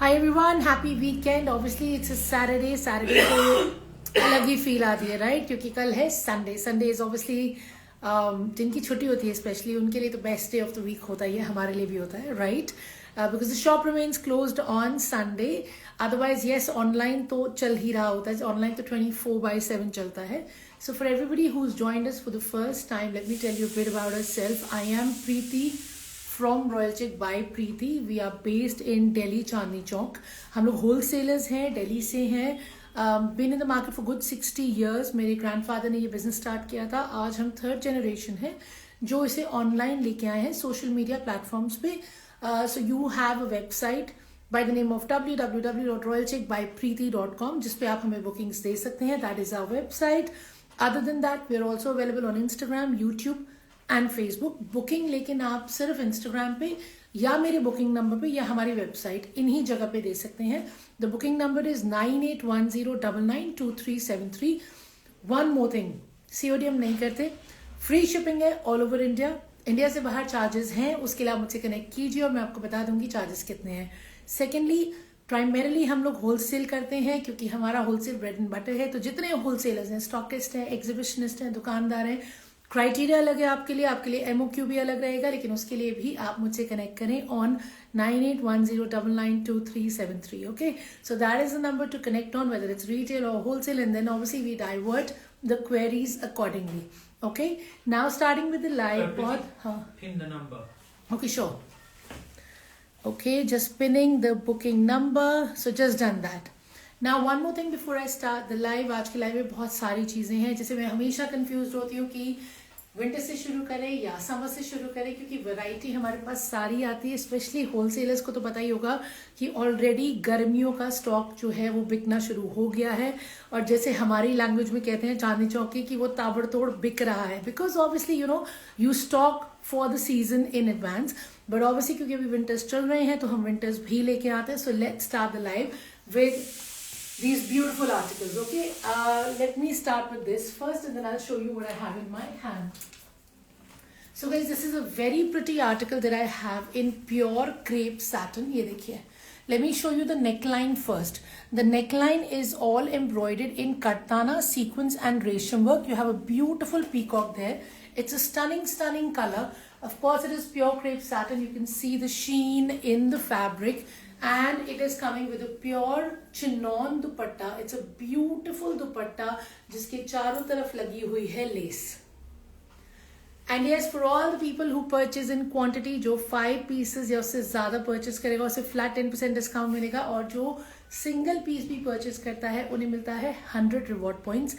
Hi everyone, happy weekend. Obviously it's a Saturday. Saturday को अलग ही feel आती है, राइट? क्योंकि कल है संडे. संडे इज ऑब्वियसली जिनकी छुट्टी होती है स्पेशली उनके लिए तो best day of the week होता है, हमारे लिए भी होता है, right? Because the shop remains closed on Sunday. Otherwise yes, online तो चल ही रहा होता है. ऑनलाइन तो 24/7 चलता है. So for everybody who's joined us for the first time, let me tell you a bit about ourselves. I am Preeti from Royal Chick by Preeti. We are based in Delhi, Chandni Chowk. हम लोग wholesalers हैं, दिल्ली से हैं. Been in the market for good 60 years. मेरे grandfather ने ये business start किया था. आज हम third generation है जो इसे online लेके आए हैं social media platforms पे. So you have a website by the name of www.royalchickbypreeti.com जिस पे आप हमें bookings दे सकते हैं. That is our website. Other than that, we are also available on Instagram, YouTube and Facebook. Booking लेकिन आप सिर्फ Instagram पे या मेरे बुकिंग नंबर पे या हमारी वेबसाइट इन्हीं जगह पे दे सकते हैं. The booking number is 9810992373. One more thing, COD हम नहीं करते, फ्री शिपिंग है ऑल ओवर इंडिया. इंडिया से बाहर चार्जेस हैं, उसके लिए आप मुझसे कनेक्ट कीजिए और मैं आपको बता दूंगी चार्जेस कितने हैं. सेकेंडली, प्राइमरीली हम लोग होलसेल करते हैं क्योंकि हमारा होलसेल ब्रेड एंड बटर है. तो जितने होलसेलर्स हैं, स्टॉकिस्ट हैं, एग्जीबिशनिस्ट हैं, दुकानदार हैं, क्राइटेरिया अलग है आपके लिए MOQ भी अलग रहेगा, लेकिन उसके लिए भी आप मुझसे कनेक्ट करें on 9810992373. Okay, so that is the number to connect on, whether it's retail और wholesale, and then obviously we divert the queries accordingly. Okay, now starting with the live बहुत. हाँ, pin the number. Okay, sure. Okay, just pinning the booking number. So just done that. Now one more thing before I start the live. आज के live में बहुत सारी चीज़ें हैं जैसे मैं हमेशा कंफ्यूज होती हूँ कि विंटर से शुरू करें या समर से शुरू करें, क्योंकि वैरायटी हमारे पास सारी आती है. स्पेशली होलसेलर्स को तो पता ही होगा कि ऑलरेडी गर्मियों का स्टॉक जो है वो बिकना शुरू हो गया है. और जैसे हमारी लैंग्वेज में कहते हैं चांदनी चौक की, कि वो ताबड़तोड़ बिक रहा है. Because obviously you stock for the season in advance. But obviously क्योंकि अभी विंटर्स चल रहे हैं तो हम विंटर्स भी लेके आते हैं. So let's start the live with these beautiful articles. Okay, let me start with this first and then I'll show you what I have in my hand. So guys, this is a very pretty article that I have in pure crepe satin. ये देखिए, let me show you the neckline first. The neckline is all embroidered in katana, sequins and resham work. You have a beautiful peacock there. It's a stunning color. Of course, it is pure crepe satin. You can see the sheen in the fabric. And it is coming with a pure chinon dupatta. It's a beautiful dupatta जिसके चारों तरफ लगी हुई है less. And yes, for all the people who purchase in quantity, जो 5 pieces या उससे ज़्यादा purchase करेगा उसे flat 10% डिस्काउंट मिलेगा, और जो सिंगल पीस भी purchase करता है उन्हें मिलता है 100 रिवॉर्ड पॉइंट्स.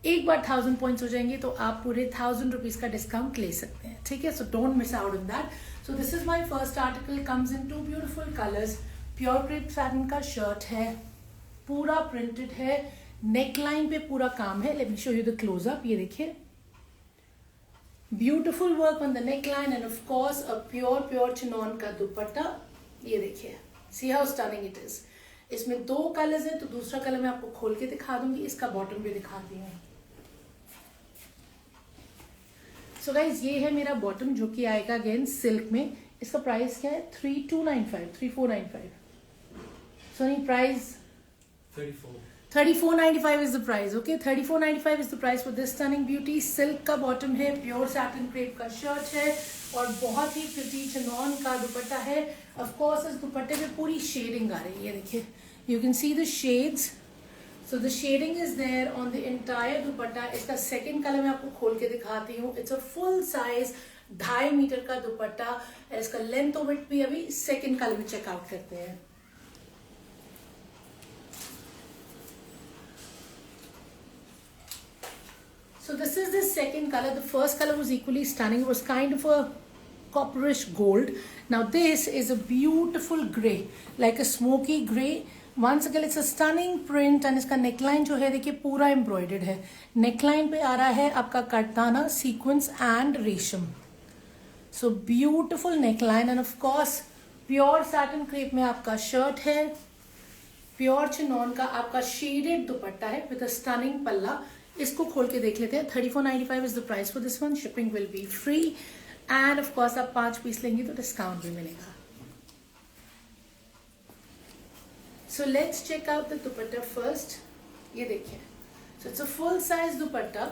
एक बार 1000 पॉइंट्स हो जाएंगे तो आप पूरे 1000 रुपीज का डिस्काउंट ले सकते हैं. ठीक है, so don't miss out on that. So this is my first article, comes in 2 beautiful colours. Pure crepe satin का शर्ट है, पूरा प्रिंटेड है, नेकलाइन पे पूरा काम है. Let me show you the closeup. ये देखिए, beautiful work on the neckline and of course a pure chiffon का दुपट्टा. ये देखिए, see how stunning it is. इसमें 2 कलर्स है, तो दूसरा कलर मैं आपको खोल के दिखा दूंगी. इसका बॉटम भी दिखाती हूँ. सो गाइज, ये है मेरा बॉटम जो कि आएगा अगेन सिल्क में. इसका प्राइस क्या है? 3495. Sorry, price 3495 is the price. Okay, 3495 is the price for this stunning beauty. Silk का बॉटम है, प्योर सैटिन क्रेप का शर्ट है और बहुत ही प्रिटी चिनॉन का दुपट्टा है. ऑफ कोर्स इस दुपट्टे में पूरी शेडिंग आ रही है. ये देखिए, you can see the shades. So the shading is there on the entire dupatta. इसका सेकेंड कलर मैं आपको खोल के दिखाती हूँ. It's a full size 2.5 metre का दुपट्टा. इसका लेंथ और विड्थ भी अभी सेकेंड कलर में चेकआउट करते हैं. So this is the second color. The first color was equally stunning. It was kind of a copperish gold. Now this is a beautiful gray, like a smoky gray. Once again, it's a stunning print and इसका neckline जो है देखिए पूरा embroidered है. Neckline पे आ रहा है आपका katana, sequins and resham. So beautiful neckline and of course pure satin crepe में आपका shirt है. Pure chinon का आपका shaded दुपट्टा है with a stunning पल्ला. इसको खोल के देख लेते हैं. 3495 is the price for this one. Shipping will be free and of course आप 5 पीस लेंगे तो डिस्काउंट भी मिलेगा. So let's check out the dupatta first. ये देखिए, so it's a full size dupatta.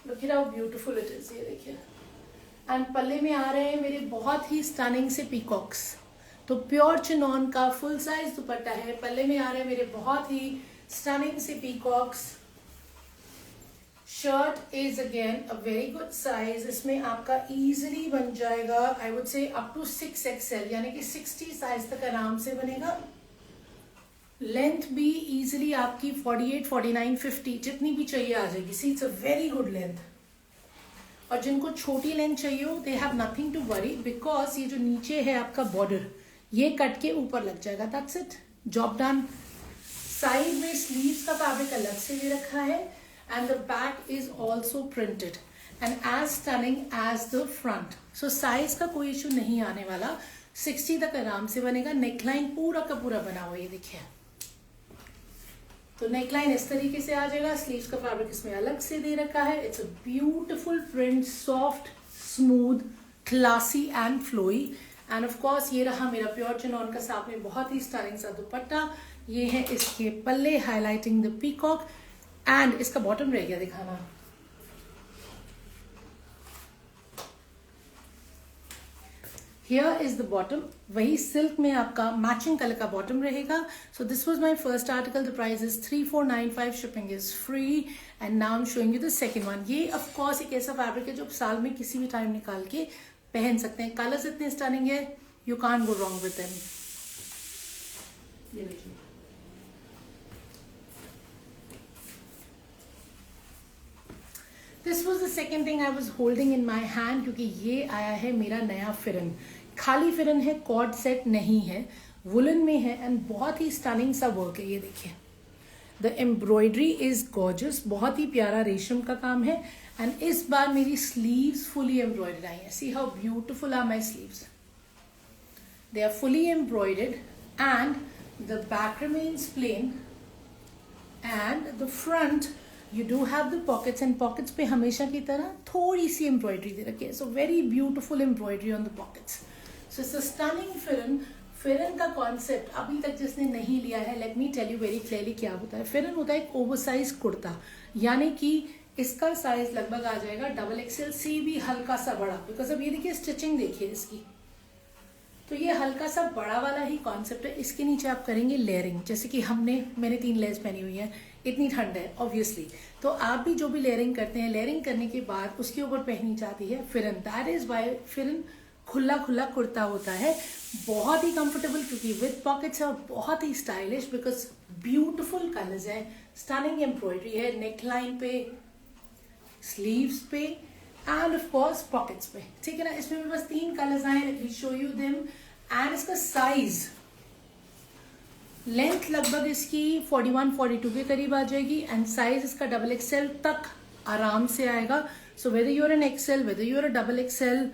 Look at how beautiful it is. ये देखिए, and पल्ले में आ रहे हैं मेरे बहुत ही stunning से peacocks. तो प्योर चिनॉन का फुल साइज दुपट्टा है, पल्ले में आ रहे हैं मेरे बहुत ही स्टनिंग से peacocks. Shirt is again a very good size. इसमें आपका इजीली बन जाएगा, I would say up to 6XL, यानी कि 60 साइज तक आराम से बनेगा. लेंथ भी इजीली आपकी 48, 49, 50 जितनी भी चाहिए आ जाएगी. See it's a very good length. और जिनको छोटी लेंथ चाहिए हो, they have nothing to worry, because ये जो नीचे है आपका बॉर्डर, ये कट के ऊपर लग जाएगा. That's it, job done. Side में स्लीव्स का फैब्रिक अलग से दे रखा है, and the back is also printed and as stunning as the front. So size का कोई इशू नहीं आने वाला. 60 तक आराम से बनेगा. नेकलाइन पूरा का पूरा बना हुआ, ये देखिए. तो नेकलाइन इस तरीके से आ जाएगा. स्लीव्स का फैब्रिक इसमें अलग से दे रखा है. It's a beautiful print, soft, smooth, classy and flowy. And of course ये रहा मेरा प्योर चिनॉन का साथ में बहुत ही स्टाइलिंग सा दुपट्टा. ये है इसके पल्ले, हाईलाइटिंग द पीकॉक. एंड इसका बॉटम रह गया दिखाना. Here is the bottom. वही सिल्क में आपका मैचिंग कलर का बॉटम रहेगा. So this was my first article. The price is 3495. Shipping is free. And now I am showing you the second one. ये ऑफ कोर्स एक ऐसा fabric है जो आप साल में किसी भी टाइम निकाल के पहन सकते हैं. कलर्स इतने स्टनिंग है, you can't go wrong with them. ये देखिए, this was the second thing I was holding in my hand, क्योंकि ये आया है मेरा नया फिरन. खाली फिरन है, कॉर्ड सेट नहीं है, वुलन में है एंड बहुत ही स्टनिंग सा वर्क है. ये देखिए, द एम्ब्रॉयडरी इज गॉर्जियस. बहुत ही प्यारा रेशम का काम है. एंड इस बार मेरी स्लीव्स फुली एम्ब्रॉयडर्ड आई है. See how beautiful are my sleeves. They are fully embroidered and the back remains plain and the front you do have the pockets, and pockets पे हमेशा की तरह थोड़ी सी एम्ब्रॉयडरी दे रखी है. So very beautiful embroidery on the pockets. So it's a stunning फिरन. फिरन का कॉन्सेप्ट अभी तक जिसने नहीं लिया है, let me tell you very clearly क्या होता है. फिरन होता है एक ओवरसाइज कुर्ता, यानी कि इसका साइज लगभग आ जाएगा XXL से भी हल्का सा बड़ा. बिकॉज अब ये देखिए, स्टिचिंग देखिए इसकी, तो ये हल्का सा बड़ा वाला ही कॉन्सेप्ट है. इसके नीचे आप करेंगे लेयरिंग, जैसे कि मैंने 3 लेयर्स पहनी हुई है. इतनी ठंड है ऑब्वियसली, तो आप भी जो भी लेयरिंग करते हैं, लेयरिंग करने के बाद उसके ऊपर पहनी जाती है फिरन. दैट इज वाई फिरन खुला खुला कुर्ता होता है. बहुत ही कंफर्टेबल, क्योंकि विद पॉकेट्स है, और बहुत ही स्टाइलिश, बिकॉज ब्यूटिफुल कलर्स है, स्टनिंग एम्ब्रॉयडरी है नेकलाइन पे, स्लीव्स पे एंड ऑफ कोर्स पॉकेट्स पे. ठीक है ना. इसमें भी बस 3 कलर्स आए. Late me show you them. And इसका साइज, लेंथ लगभग इसकी 41, 42 के करीब आ जाएगी. एंड साइज इसका XXL तक आराम से आएगा. So whether you're an XL, whether you're a XXL,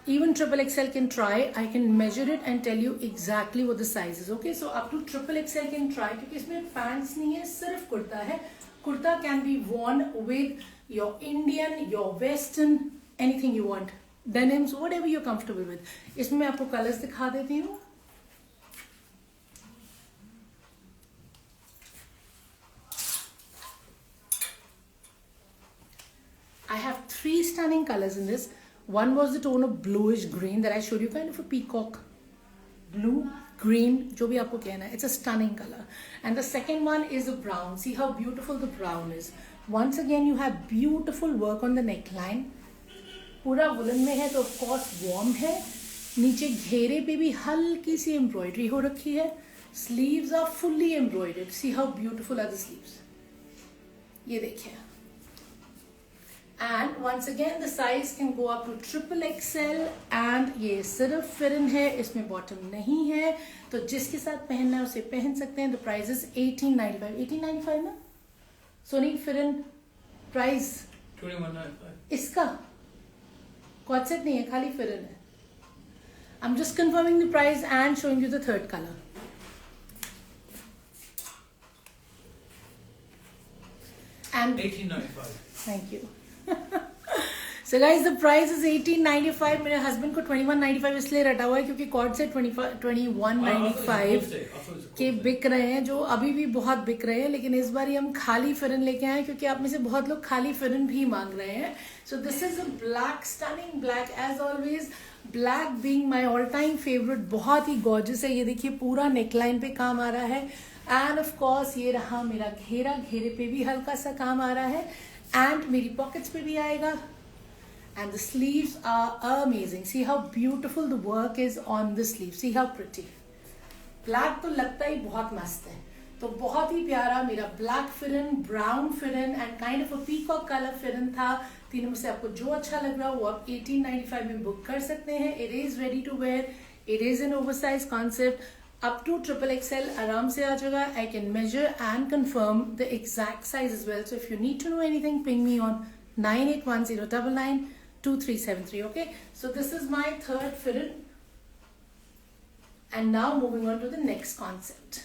even XXL can try. I can measure it and tell you exactly what the size is. Okay, so up to XXL can try, क्योंकि इसमें pants नहीं है, सिर्फ कुर्ता है. Kurta can be worn with your Indian, your Western, anything you want, denims, whatever you're comfortable with. इसमें मैं आपको colours दिखा देती हूँ. I have 3 stunning colors in this. One was the tone of bluish green that I showed you, kind of a peacock blue, green, जो भी आपको कहना है. It's a stunning color. And the second one is a brown. See how beautiful the brown is. Once again, you have beautiful work on the neckline. पूरा woollen में है, तो of course warm है. नीचे घेरे पे भी हल्की सी एम्ब्रॉयडरी हो रखी है. Sleeves are fully embroidered. See how beautiful are the sleeves. ये देखिए. And once again the size can go up to XXL. and ये सिर्फ फिरन है, इसमें बॉटम नहीं है, तो जिसके साथ पहनना है उसे पहन सकते हैं. The price is 1895. 1895 ना सोनी? फिरन प्राइस 2195. इसका कॉन्सेप्ट नहीं है, खाली फिरन है. I am just confirming the price and showing you the third colour. And 1895. Thank you. So guys, the price is 1895. मेरे हस्बैंड को 2195 इसलिए रटा हुआ है क्योंकि कॉर्ड से 2195 के बिक रहे हैं, जो अभी भी बहुत बिक रहे हैं, लेकिन इस बार हम खाली फिरन लेके आए क्योंकि आप में से बहुत लोग खाली फिरन भी मांग रहे हैं. So this is a black, stunning black as always. Black being my all time favourite, बहुत ही गॉर्जियस है. ये देखिए पूरा नेकलाइन पे काम आ रहा है. एंड ऑफ कोर्स ये रहा मेरा घेरा, घेरे पे भी हल्का सा काम आ रहा है. एंड मेरी पॉकेट्स पे भी आएगा. And the sleeves are amazing. See how beautiful the work is on the sleeve. See how pretty. Black तो लगता ही बहुत मस्त है. तो बहुत ही प्यारा मेरा ब्लैक फिरन, ब्राउन फिरन and kind of a peacock colour फिरन था. तीनों में से आपको जो अच्छा लग रहा हो वो आप 1895 में बुक कर सकते हैं. It is ready to wear. It is an oversize concept. Up to XXL आराम से आ जाएगा. I can measure and confirm the exact size as well. So if you need to know anything, ping me on 9810992373. Okay, so this is my third firan, and now moving on to the next concept.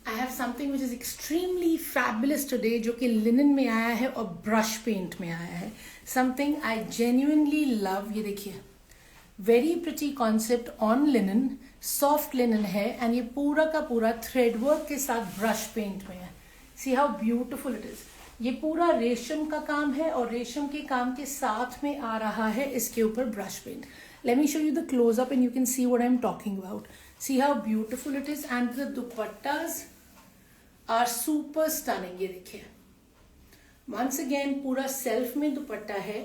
I have something which is extremely fabulous today, जो कि linen में आया है और brush paint में आया है. Something I genuinely love. ये देखिए, very pretty concept on linen, soft linen है एंड ये पूरा का पूरा थ्रेड वर्क के साथ ब्रश पेंट में है. See how beautiful it is. ये पूरा रेशम का काम है और रेशम के काम के साथ में आ रहा है इसके ऊपर brush paint. Let me show you the close up and you can see what I am talking about. See how beautiful it is and the dupattas are super stunning. ये देखिए, वंस अगेन पूरा सेल्फ में दुपट्टा है,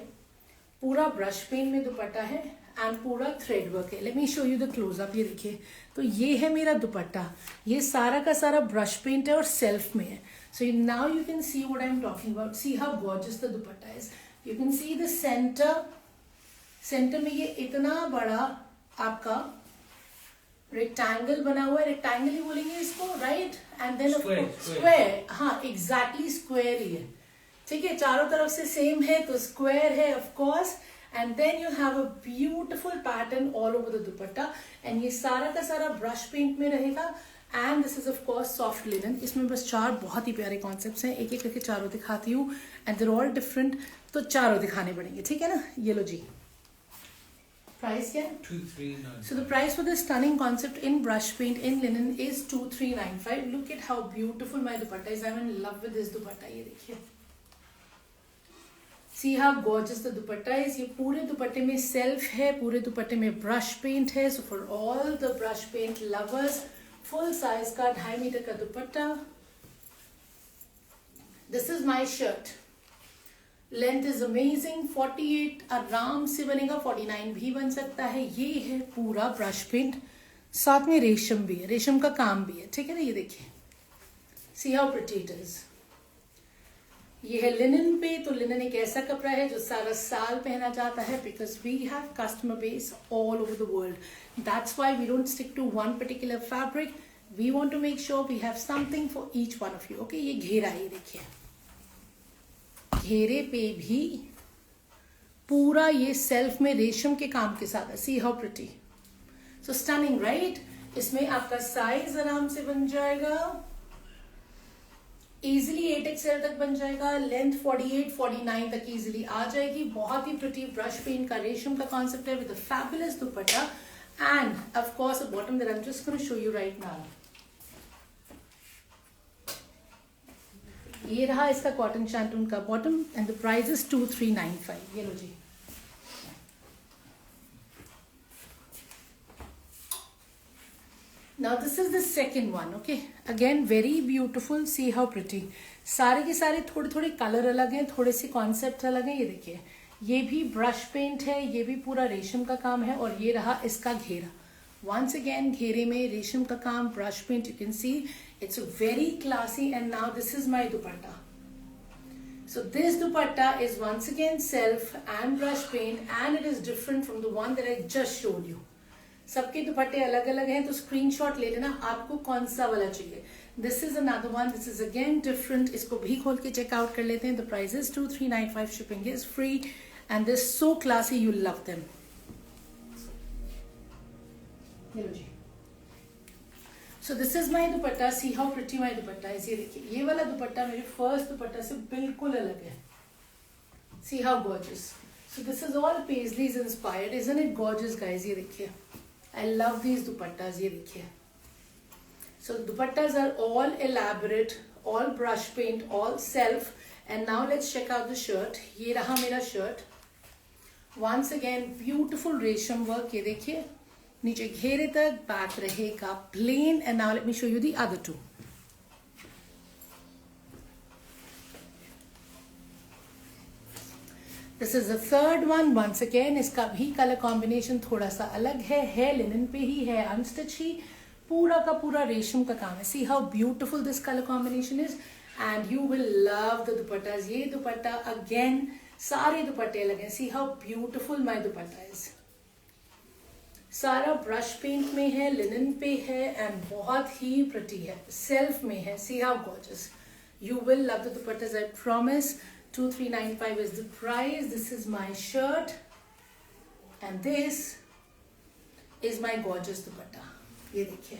पूरा brush paint में दुपट्टा है and पूरा thread work है. Let me show you the close up. ये देखिए, तो ये है मेरा दुपट्टा. ये सारा का सारा ब्रश पेंट है और सेल्फ में है. So now you can see what I am talking about. See how gorgeous the dupatta is. You can see the centre में ये इतना बड़ा आपका रेक्टेंगल बना हुआ है. रेक्टेंगल ही बोलेंगे इसको, राइट? And then square. हाँ, एग्जैक्टली स्क्वायर ही है. ठीक है, चारों तरफ से सेम है तो स्क्वायर है of course. And then you have a beautiful pattern all over the dupatta, and ये सारा का सारा brush paint में रहेगा. And this is of course soft linen. इसमें बस चार बहुत ही प्यारे concepts हैं. एक एक करके चारों दिखाती हूँ and they're all different. तो चारों दिखाने पड़ेंगे, ठीक है ना? ये लो जी. Price क्या है? 2395. So the price for this stunning concept in brush paint in linen is 2395. Look at how beautiful my dupatta is. I'm in love with this dupatta. ये देखिए. See how gorgeous the dupatta is. ये पूरे दुपट्टे में self है, पूरे दुपट्टे में ब्रश पेंट है. So for all the brush paint lovers, full size का 2.5 मीटर का दुपट्टा. This is my shirt. Length is amazing. 48 आराम से बनेगा, 49 भी बन सकता है. ये है पूरा ब्रश पेंट, साथ में रेशम भी है, रेशम का काम भी है. ठीक है ना? ये देखिए, see how pretty it is. ये है लिनन पे. तो लिनन एक ऐसा कपड़ा है जो सारा साल पहना जाता है because we have customer base all over the world. That's why we don't stick to one particular fabric. We want to make sure we have something for each one of you. Okay, ये घेरा है, देखिए घेरे पे भी पूरा ये self में रेशम के काम के साथ है. See how pretty. So stunning, right? इसमें आपका साइज आराम से बन जाएगा, इजिली 8XL तक बन जाएगा. लेंथ 48 49 तक इजिली आ जाएगी. बहुत ही प्रिटी ब्रश पेंट का रेशम का कॉन्सेप्ट है with a fabulous dupatta and of course a bottom that I am just going to show you right now. ये रहा इसका कॉटन शैंटून का bottom and the price is 2395. ये लो जी. Now this is the second one. Okay, again very beautiful. See how pretty. सारे के सारे थोड़े थोड़े कलर अलग हैं, थोड़े से कॉन्सेप्ट अलग हैं. ये देखिए, ये भी ब्रश पेंट है, ये भी पूरा रेशम का काम है और ये रहा इसका घेरा. Once again घेरे में रेशम का काम, brush paint. You can see it's very classy. And now this is my dupatta. So this dupatta is once again self and brush paint and it is different from the one that I just showed you. सबके दुपट्टे अलग अलग हैं तो screenshot ले लेना आपको कौन सा वाला चाहिए. This is another one. This is again different. इसको भी खोल के चेकआउट कर लेते हैं. The price is 2395. Shipping is free and this so classy. You love them. So this is my dupatta, see how pretty my dupatta is. ये देखिए, ये वाला दुपट्टा मेरे फर्स्ट दुपट्टा से बिल्कुल अलग है। See how gorgeous. So this is all paisleys inspired, isn't it gorgeous guys. ये देखिए, आई लव दीज दुपट्टाज। ये देखिए, so dupattas are all elaborate, all brush paint, all self. And now let's check out the shirt. ये रहा मेरा shirt. Once again beautiful resham work. ये देखिए, नीचे घेरे तक, बैक रहेगा plain. And now let me show you the other two. This is the third one. Once again इसका भी कलर कॉम्बिनेशन थोड़ा सा अलग है लिनन पे ही, है अनस्टिच ही, पूरा का पूरा रेशम का काम है। See how beautiful this colour combination is and you will love the dupattas. ये दुपट्टा अगेन, सारे दुपट्टे अलग हैं। सी how beautiful my dupatta is. सारा ब्रश पेंट में है, लिनन पे है एंड बहुत ही प्रिटी है, सेल्फ में है। See how gorgeous. You will love the dupattas, I promise. 2395 is the price. This is my shirt and this is my gorgeous दुपट्टा। ये देखिए,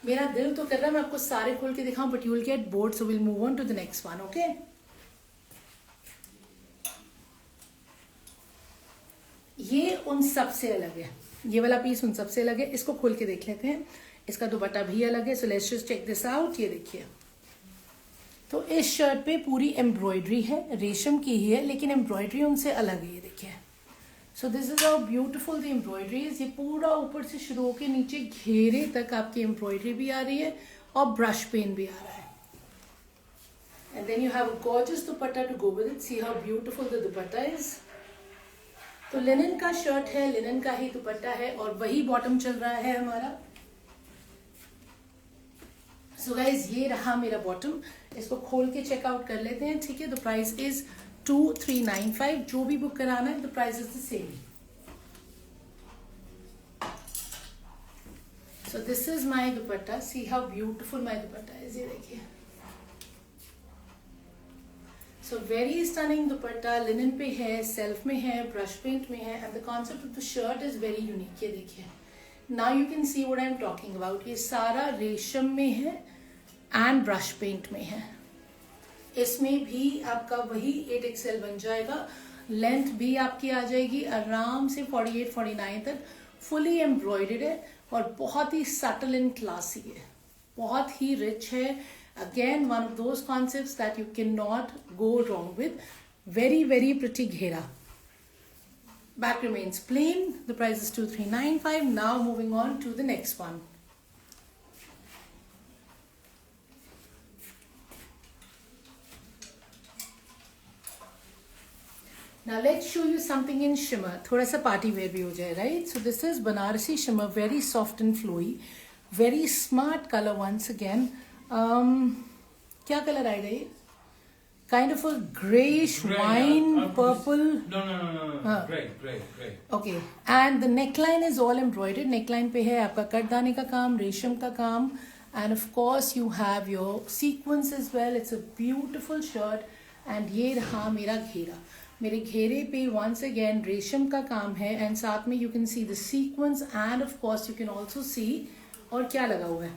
मेरा दिल तो कर रहा है मैं आपको सारे खोल के दिखाऊं, but you will get bored, so we'll move on to the next one, okay? ये उन सब से अलग है, ये वाला पीस उन सब से अलग है। इसको खोल के देख लेते हैं। इसका दुपट्टा भी अलग है, so let's just check this out। ये देखिए, तो इस शर्ट पे पूरी एम्ब्रॉयडरी है, रेशम की ही है, लेकिन एम्ब्रॉयडरी उनसे अलग है। ये देखिए, सो this is how beautiful the embroidery is. ये पूरा ऊपर से शुरू होकर नीचे घेरे तक आपकी एम्ब्रॉयडरी भी आ रही है और ब्रश पेन भी आ रहा है। And then you have a gorgeous dupatta to go with it. See how beautiful the dupatta is. तो लिनन का शर्ट है, लिनन का ही दुपट्टा है और वही बॉटम चल रहा है हमारा। सो गाइज, ये रहा मेरा बॉटम। इसको खोल के चेकआउट कर लेते हैं, ठीक है? The price is 2395। जो भी बुक कराना है, the price is the same. So this is my dupatta. C how beautiful my dupatta is. ये देखिए, सो वेरी स्टनिंग दुपट्टा, लिनन पे है, सेल्फ में है, ब्रश पेंट में है and the concept of the shirt is very unique. ये देखिए, now you can see what I am talking about. ये सारा रेशम में है एंड ब्रश पेंट में है। इसमें भी आपका वही 8XL बन जाएगा। लेंथ भी आपकी आ जाएगी आराम से 48-49 तक। फुली एम्ब्रॉयडर्ड है और बहुत ही सटल एंड क्लासी है, बहुत ही रिच है। Again one of those concepts that you can not go wrong with. Very very pretty घेरा। Back remains plain. The price is 2395. Now moving on to the next one. Now let's show you something in shimmer. थोड़ा सा party wear भी हो जाए, right? So this is Banarasi shimmer, very soft and flowy, very smart color once again. क्या colour आएगा ये? Kind of a grayish wine purple. No. Gray. Okay, and the neckline is all embroidered. Neckline पे है आपका कटदाने का काम, रेशम का काम, and of course you have your sequins as well. It's a beautiful shirt. And ये रहा मेरा घेरा। मेरे घेरे पे once again रेशम का काम है and साथ में you can see the sequins and of course you can also see और क्या लगा हुआ है,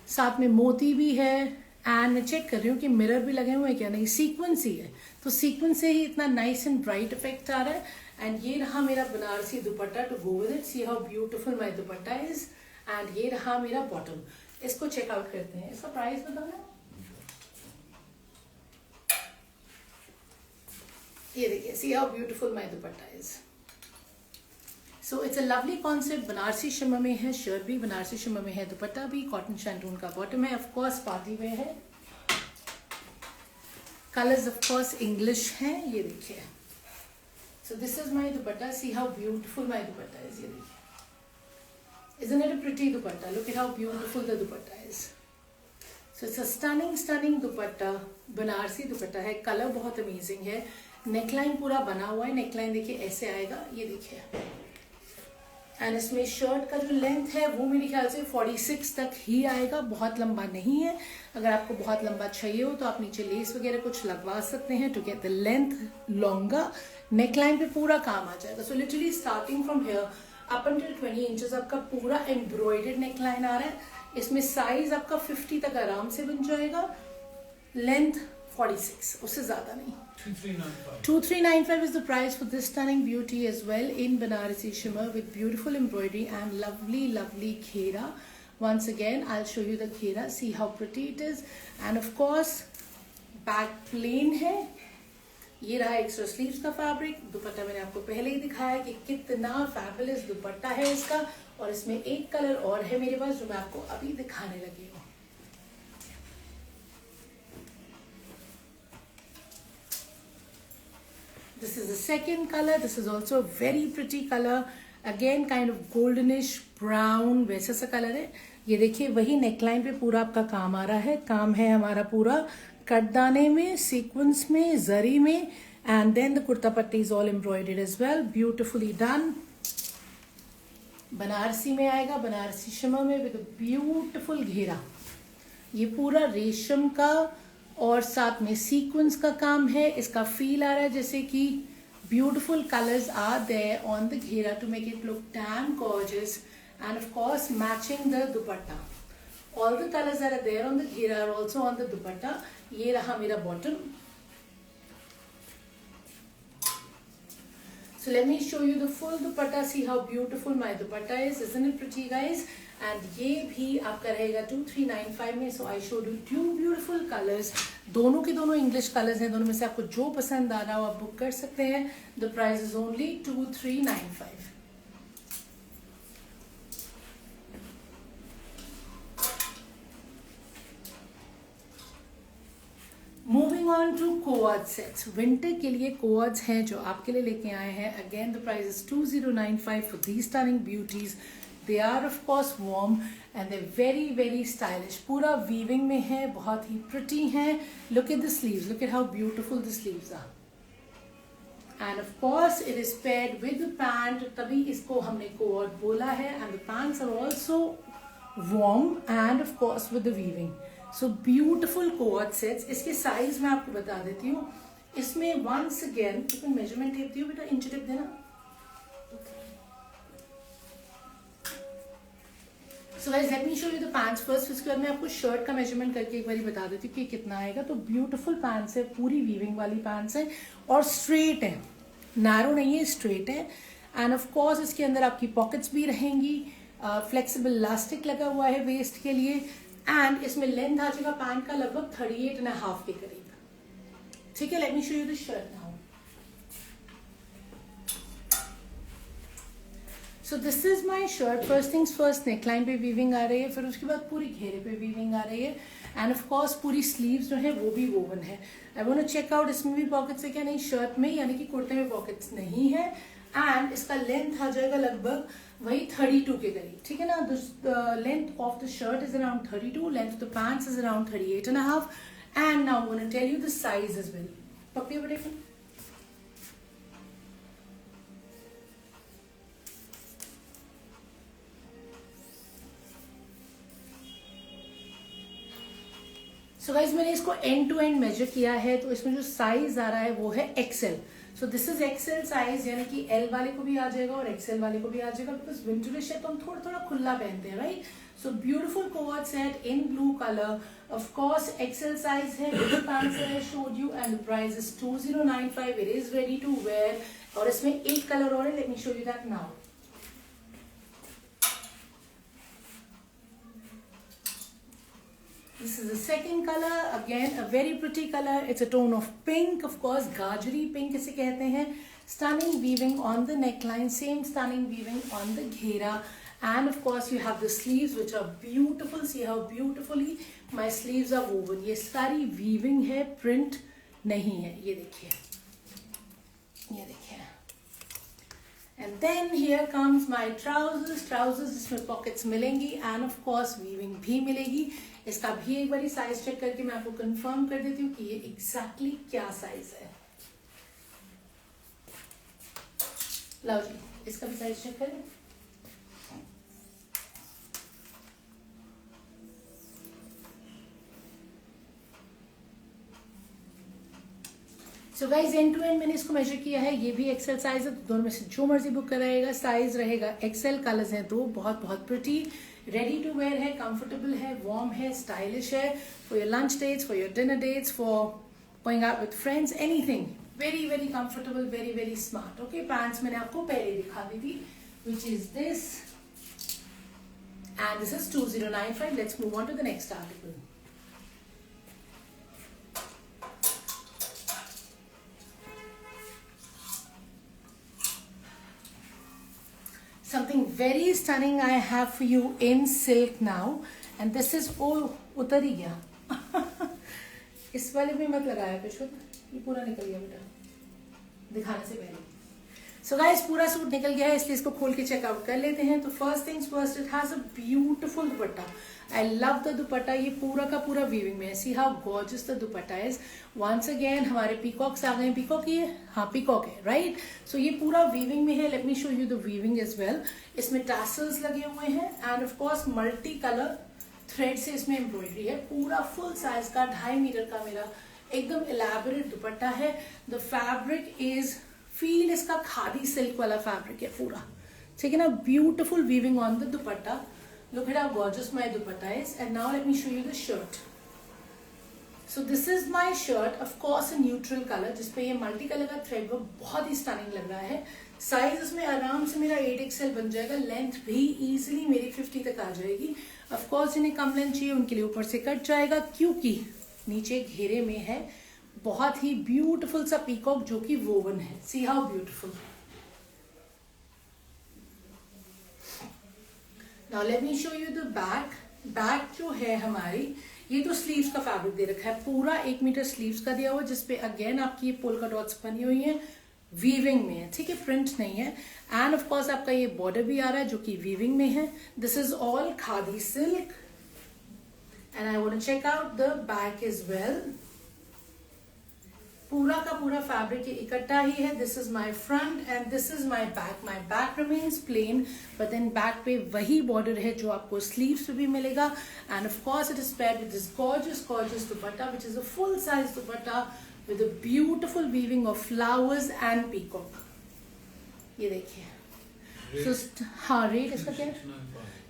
साथ में मोती भी है। एंड मैं चेक कर रही हूँ कि मिरर भी लगे हुए हैं क्या, नहीं, सीक्वेंस ही है। तो सीक्वेंस से ही इतना नाइस एंड ब्राइट इफेक्ट आ रहा है। एंड ये रहा मेरा Banarasi dupatta to go with it. See how beautiful my dupatta is. And ये रहा मेरा बॉटम। इसको चेकआउट करते हैं। इसका प्राइस बताना। ये देखिए, see how beautiful my dupatta is. So it's a lovely concept. Banarasi shimmer में है, शर्ट भी बनारसी शिमर में है, दुपट्टा भी कॉटन शैंटून का बॉटम है। ऑफ कोर्स पार्टी वेयर है। कलर्स ऑफ कोर्स इंग्लिश हैं। ये देखिए, सो this is my dupatta. C how beautiful my dupatta is. ये देखिए, isn't it a pretty dupatta? Look at how beautiful the dupatta is. So it's a stunning दुपट्टा, बनारसी दुपट्टा है। Colour बहुत amazing है। Neckline पूरा बना हुआ है। नेकलाइन देखिए ऐसे आएगा, ये देखिए। एंड इसमें शर्ट का जो लेंथ है वो मेरे ख्याल से 46 तक ही आएगा, बहुत लंबा नहीं है। अगर आपको बहुत लंबा चाहिए हो तो आप नीचे लेस वगैरह कुछ लगवा सकते हैं to get the length longer. Neckline पे पूरा काम आ जाएगा। So literally starting from here up until 20 inches आपका पूरा एम्ब्रॉयडर्ड नेक लाइन आ रहा है. इसमें साइज आपका 50 तक आराम से बन जाएगा. लेंथ 46, उससे ज्यादा नहीं. 2395. 2395 is the price for this stunning beauty as well in Banarasi shimmer with beautiful embroidery and lovely khera. Once again, I'll show you the khera. See how pretty it is. And of course, back plain है. ये रहा extra sleeves का fabric. दुपट्टा मैंने आपको पहले ही दिखाया कि कितना फैबुलस दुपट्टा है इसका. और इसमें एक कलर और है मेरे पास जो मैं आपको अभी दिखाने लगी हूँ. This is the second color. This is also a very pretty color. Again kind of goldenish brown वैसा सा कलर है. ये देखिए वही नेकलाइन पे पूरा आपका काम आ रहा है. काम है हमारा पूरा कटदाने में, सीक्वेंस में, जरी में. And then the kurta patti is all embroidered as well. Beautifully done. Banarasi में आएगा, बनारसी शिमर में with a beautiful घेरा. ये पूरा रेशम का और साथ में सीक्वेंस का काम है. इसका फील आ रहा है जैसे कि beautiful colours are there on the घेरा to make it look damn gorgeous. And of course matching the dupatta. All the colours that are there on the घेरा are also on the dupatta. ये रहा मेरा bottom. So let me show you the full dupatta. See how beautiful my dupatta is. Isn't it pretty, guys? And ये भी आपका रहेगा 2395 में. So I showed you two beautiful colors. दोनों के दोनों इंग्लिश कलर्स हैं. दोनों में से आपको जो पसंद आ रहा हो आप बुक कर सकते हैं. The price is only 2395. Moving on to co-ord sets. Winter के लिए कोआड्स हैं जो आपके लिए लेके आए हैं. Again the price is 2095 for these stunning beauties. They are of course warm and they very very stylish. पूरा वीविंग में है, बहुत ही प्रिटी हैं. Look at the sleeves, look at how beautiful the sleeves are. And of course it is paired with pant, तभी इसको हमने coord बोला है. And the pants are also warm and of course with the weaving. So beautiful कोआड sets. इसके size मैं आपको बता देती हूँ. इसमें वंस अगेन इसमें मेजरमेंट टेप दियो बेटा, इंच टेप देना. So guys let me show you the pants first. उसके बाद मैं आपको शर्ट का मेजरमेंट करके एक बार बता देती हूँ कि कितना आएगा. तो ब्यूटिफुल पैंट्स है, पूरी वीविंग वाली पैंट्स है और स्ट्रेट है, नैरो नहीं है, स्ट्रेट है. एंड ऑफ कोर्स इसके अंदर आपकी पॉकेट्स भी रहेंगी. फ्लेक्सिबल इलास्टिक लगा हुआ है वेस्ट के लिए. एंड इसमें लेंथ आ जाएगा पैंट का लगभग 38.5 के करीब. ठीक है, let me show you the shirt now. So this is my shirt. First things first, neckline पे वीविंग आ रही है, फिर उसके बाद पूरी घेरे पे वीविंग आ रही है. एंड ऑफ कोर्स पूरी स्लीव्स जो है वो भी वोवन है. I want to check out इसमें भी पॉकेट्स है क्या. नहीं, शर्ट में यानी कि कुर्ते में पॉकेट्स नहीं है. एंड इसका लेंथ आ जाएगा लगभग वही 32 के करीब. ठीक है ना. The length of the shirt is around 32, length of the pants is around 38.5. And now I want to tell you the size as well. पकड़िए बेटे. सो गाइज मैंने इसको एंड टू एंड मेजर किया है. तो इसमें जो साइज आ रहा है वो है XL. So this is XL size, यानी कि एल वाले को भी आ जाएगा और एक्सेल वाले को भी आ जाएगा. बिकॉज विंटरिश है तो हम थोड़ा थोड़ा खुला पहनते हैं, right. So beautiful co-ord set in blue colour. Of course XL size है with pants I showed you. And the price is 2095. It is ready to wear. और इसमें एक कलर और है. Let me show you that now. This is the second color. Again, a very pretty color. It's a tone of pink, of course. Gajri pink इसे कहते हैं. Stunning weaving on the neckline. Same stunning weaving on the घेरा. And of course, you have the sleeves which are beautiful. See how beautifully my sleeves are woven. ये सारी weaving है, print नहीं है. ये देखिए, ये देखिए. And then here comes my trousers. Trousers जिसमें pockets मिलेंगी and of course weaving भी मिलेगी. इसका भी एक बारी साइज चेक करके मैं आपको कंफर्म कर देती हूँ कि ये एग्जैक्टली क्या साइज है. लाओ जी, इसका भी साइज चेक करें. So guys end to end मैंने इसको मेजर किया है, ये भी एक्सेल साइज है, तो दोनों में से जो मर्जी बुक कराएगा, साइज रहेगा एक्सेल, कलर्स हैं दो, बहुत बहुत प्रिटी, रेडी टू वेयर है, कंफर्टेबल है, वार्म है, स्टाइलिश है, for your lunch dates, for your dinner dates, for going out with friends, anything, very very comfortable, very very smart. Okay, pants मैंने आपको पहले दिखा दी थी, which is this, and this is 2095. Let's move on to the next article. Something very stunning I have for you in silk now, and this is उतर ही गया. इस वाले में मत लगाया कुछ, ये पूरा निकल गया बेटा दिखाने से पहले. सो गाइस पूरा सूट निकल गया है, इसलिए इसको खोल के चेकआउट कर लेते हैं. तो first things first, it has a beautiful dupatta. I love the dupatta, ये पूरा का पूरा वीविंग में है. See how gorgeous the dupatta is. Once again हमारे पीकॉक्स आ गए. पीकॉक ये, हाँ पीकॉक है, राइट. सो ये पूरा वीविंग में है. Let me show you the weaving as well. इसमें टैसल्स लगे हुए हैं and of course multi colour thread से इसमें एम्ब्रॉयडरी है. पूरा फुल साइज का 2.5 मीटर का मेरा एकदम इलैबोरेट दुपट्टा है. द फैब्रिक इज, फील इसका खादी सिल्क वाला फैब्रिक है पूरा, ठीक है ना. Beautiful weaving on the dupatta. Look at how gorgeous my dupatta is. And now let me show you the shirt. So this is my shirt, of course a neutral colour, जिसपे ये multi colour का thread work बहुत ही stunning लग रहा है. Size इसमें आराम से मेरा 8XL बन जाएगा. लेंथ भी इजीली मेरी 50 तक आ जाएगी. ऑफ कोर्स जिन्हें कम लेंथ चाहिए उनके लिए ऊपर से कट जाएगा, क्योंकि नीचे घेरे में है बहुत ही ब्यूटीफुल सा पीकॉक जो कि वोवन है. See how beautiful. Now let me show you the back. Back जो है हमारी, ये तो स्लीव्स का फैब्रिक दे रखा है, पूरा 1 मीटर स्लीव्स का दिया हुआ, जिसपे अगेन आपकी ये पोल्का डॉट्स बनी हुई है, वीविंग में है, ठीक है, प्रिंट नहीं है. एंड ऑफ कोर्स आपका ये बॉर्डर भी आ रहा है जो कि वीविंग में है. This is all khadi silk and I want to check out the back as well. पूरा का पूरा फैब्रिक इकट्ठा ही है. This is my front and this is my back. My back remains plain, but then back पे वही border है जो आपको स्लीव्स पे भी मिलेगा. And of course it is paired with this gorgeous dupatta, which is a full size dupatta with a beautiful weaving of flowers and peacock. ये देखिए. सो हाँ, रेट इसका क्या है?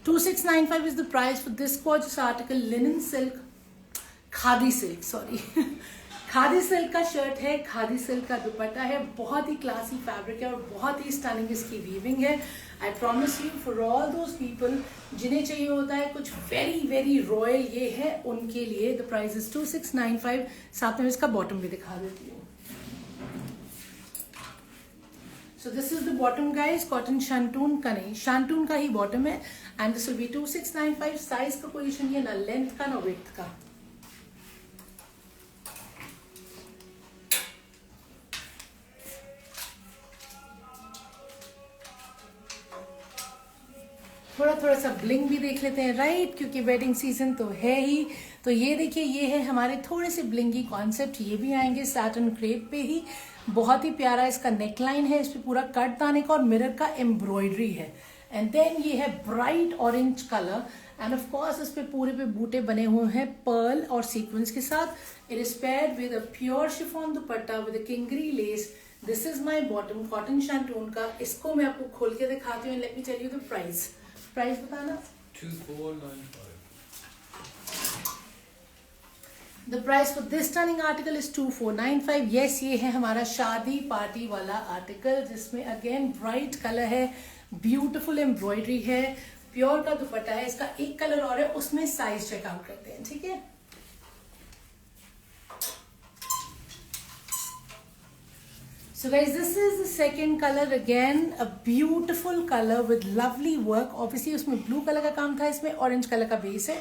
2695 is the price for this gorgeous article. Linen silk, khadi silk, sorry khadi silk का shirt है, khadi silk का दुपट्टा है. बहुत ही क्लासी फैब्रिक है और बहुत ही स्टनिंग इसकी वीविंग है. I promise you for all those people जिन्हें चाहिए होता है कुछ वेरी वेरी रॉयल, ये है उनके लिए. The price is 2695. साथ में इसका बॉटम भी दिखा देती हूँ. So this is the bottom guys. Cotton shantoon का नहीं, शांटून का ही बॉटम है. And this will be 2695. Size का कोई इशू नहीं है, ना लेंथ का ना विड्थ का. थोड़ा सा ब्लिंग भी देख लेते हैं, राइट, क्योंकि वेडिंग सीजन तो है ही. तो ये देखिए, ये है हमारे थोड़े से ब्लिंगी कॉन्सेप्ट. ये भी आएंगे सैटिन क्रेप पे ही. बहुत ही प्यारा इसका नेकलाइन है, इस पे पूरा कट दाने का और मिरर का एम्ब्रॉयडरी है. एंड देन ये है bright orange colour and of course इस पे पूरे पे बूटे बने हुए हैं पर्ल और सीक्वेंस के साथ. It is paired with a pure chiffon dupatta with a किंगरी lace. This is my bottom, cotton shantoon का. इसको मैं आपको खोल के दिखाती हूँ. Let me tell you the price. Price बताना. 2495. The price for this stunning article is 2495. Yes, ये है हमारा शादी पार्टी वाला आर्टिकल, जिसमें अगेन ब्राइट कलर है, ब्यूटीफुल एम्ब्रॉयडरी है, प्योर का दुपट्टा है. इसका एक कलर और है, उसमें साइज चेकआउट करते हैं, ठीक है. So guys, this is the second color. Again, a beautiful color with lovely work. Obviously उसमें ब्लू कलर का काम था, इसमें ऑरेंज कलर का बेस है.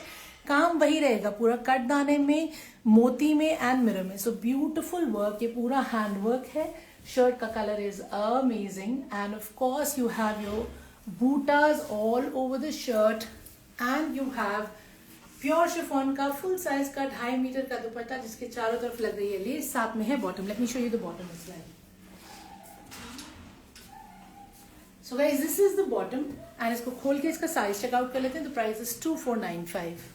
काम वही रहेगा पूरा, कट दाने में, मोती में एंड मिरर में. सो ब्यूटिफुल वर्क, ये पूरा हैंड वर्क है. शर्ट का colour is amazing and of course you have your bootas all over the shirt and you have pure chiffon का फुल साइज का 2.5 मीटर का दुपट्टा, जिसके चारों तरफ लग रही है लेस. साथ में है bottom. Late me show you the bottom is well. So guys, this is the bottom and इसको खोल के इसका साइज चेकआउट कर लेते हैं. तो प्राइस इज 2495.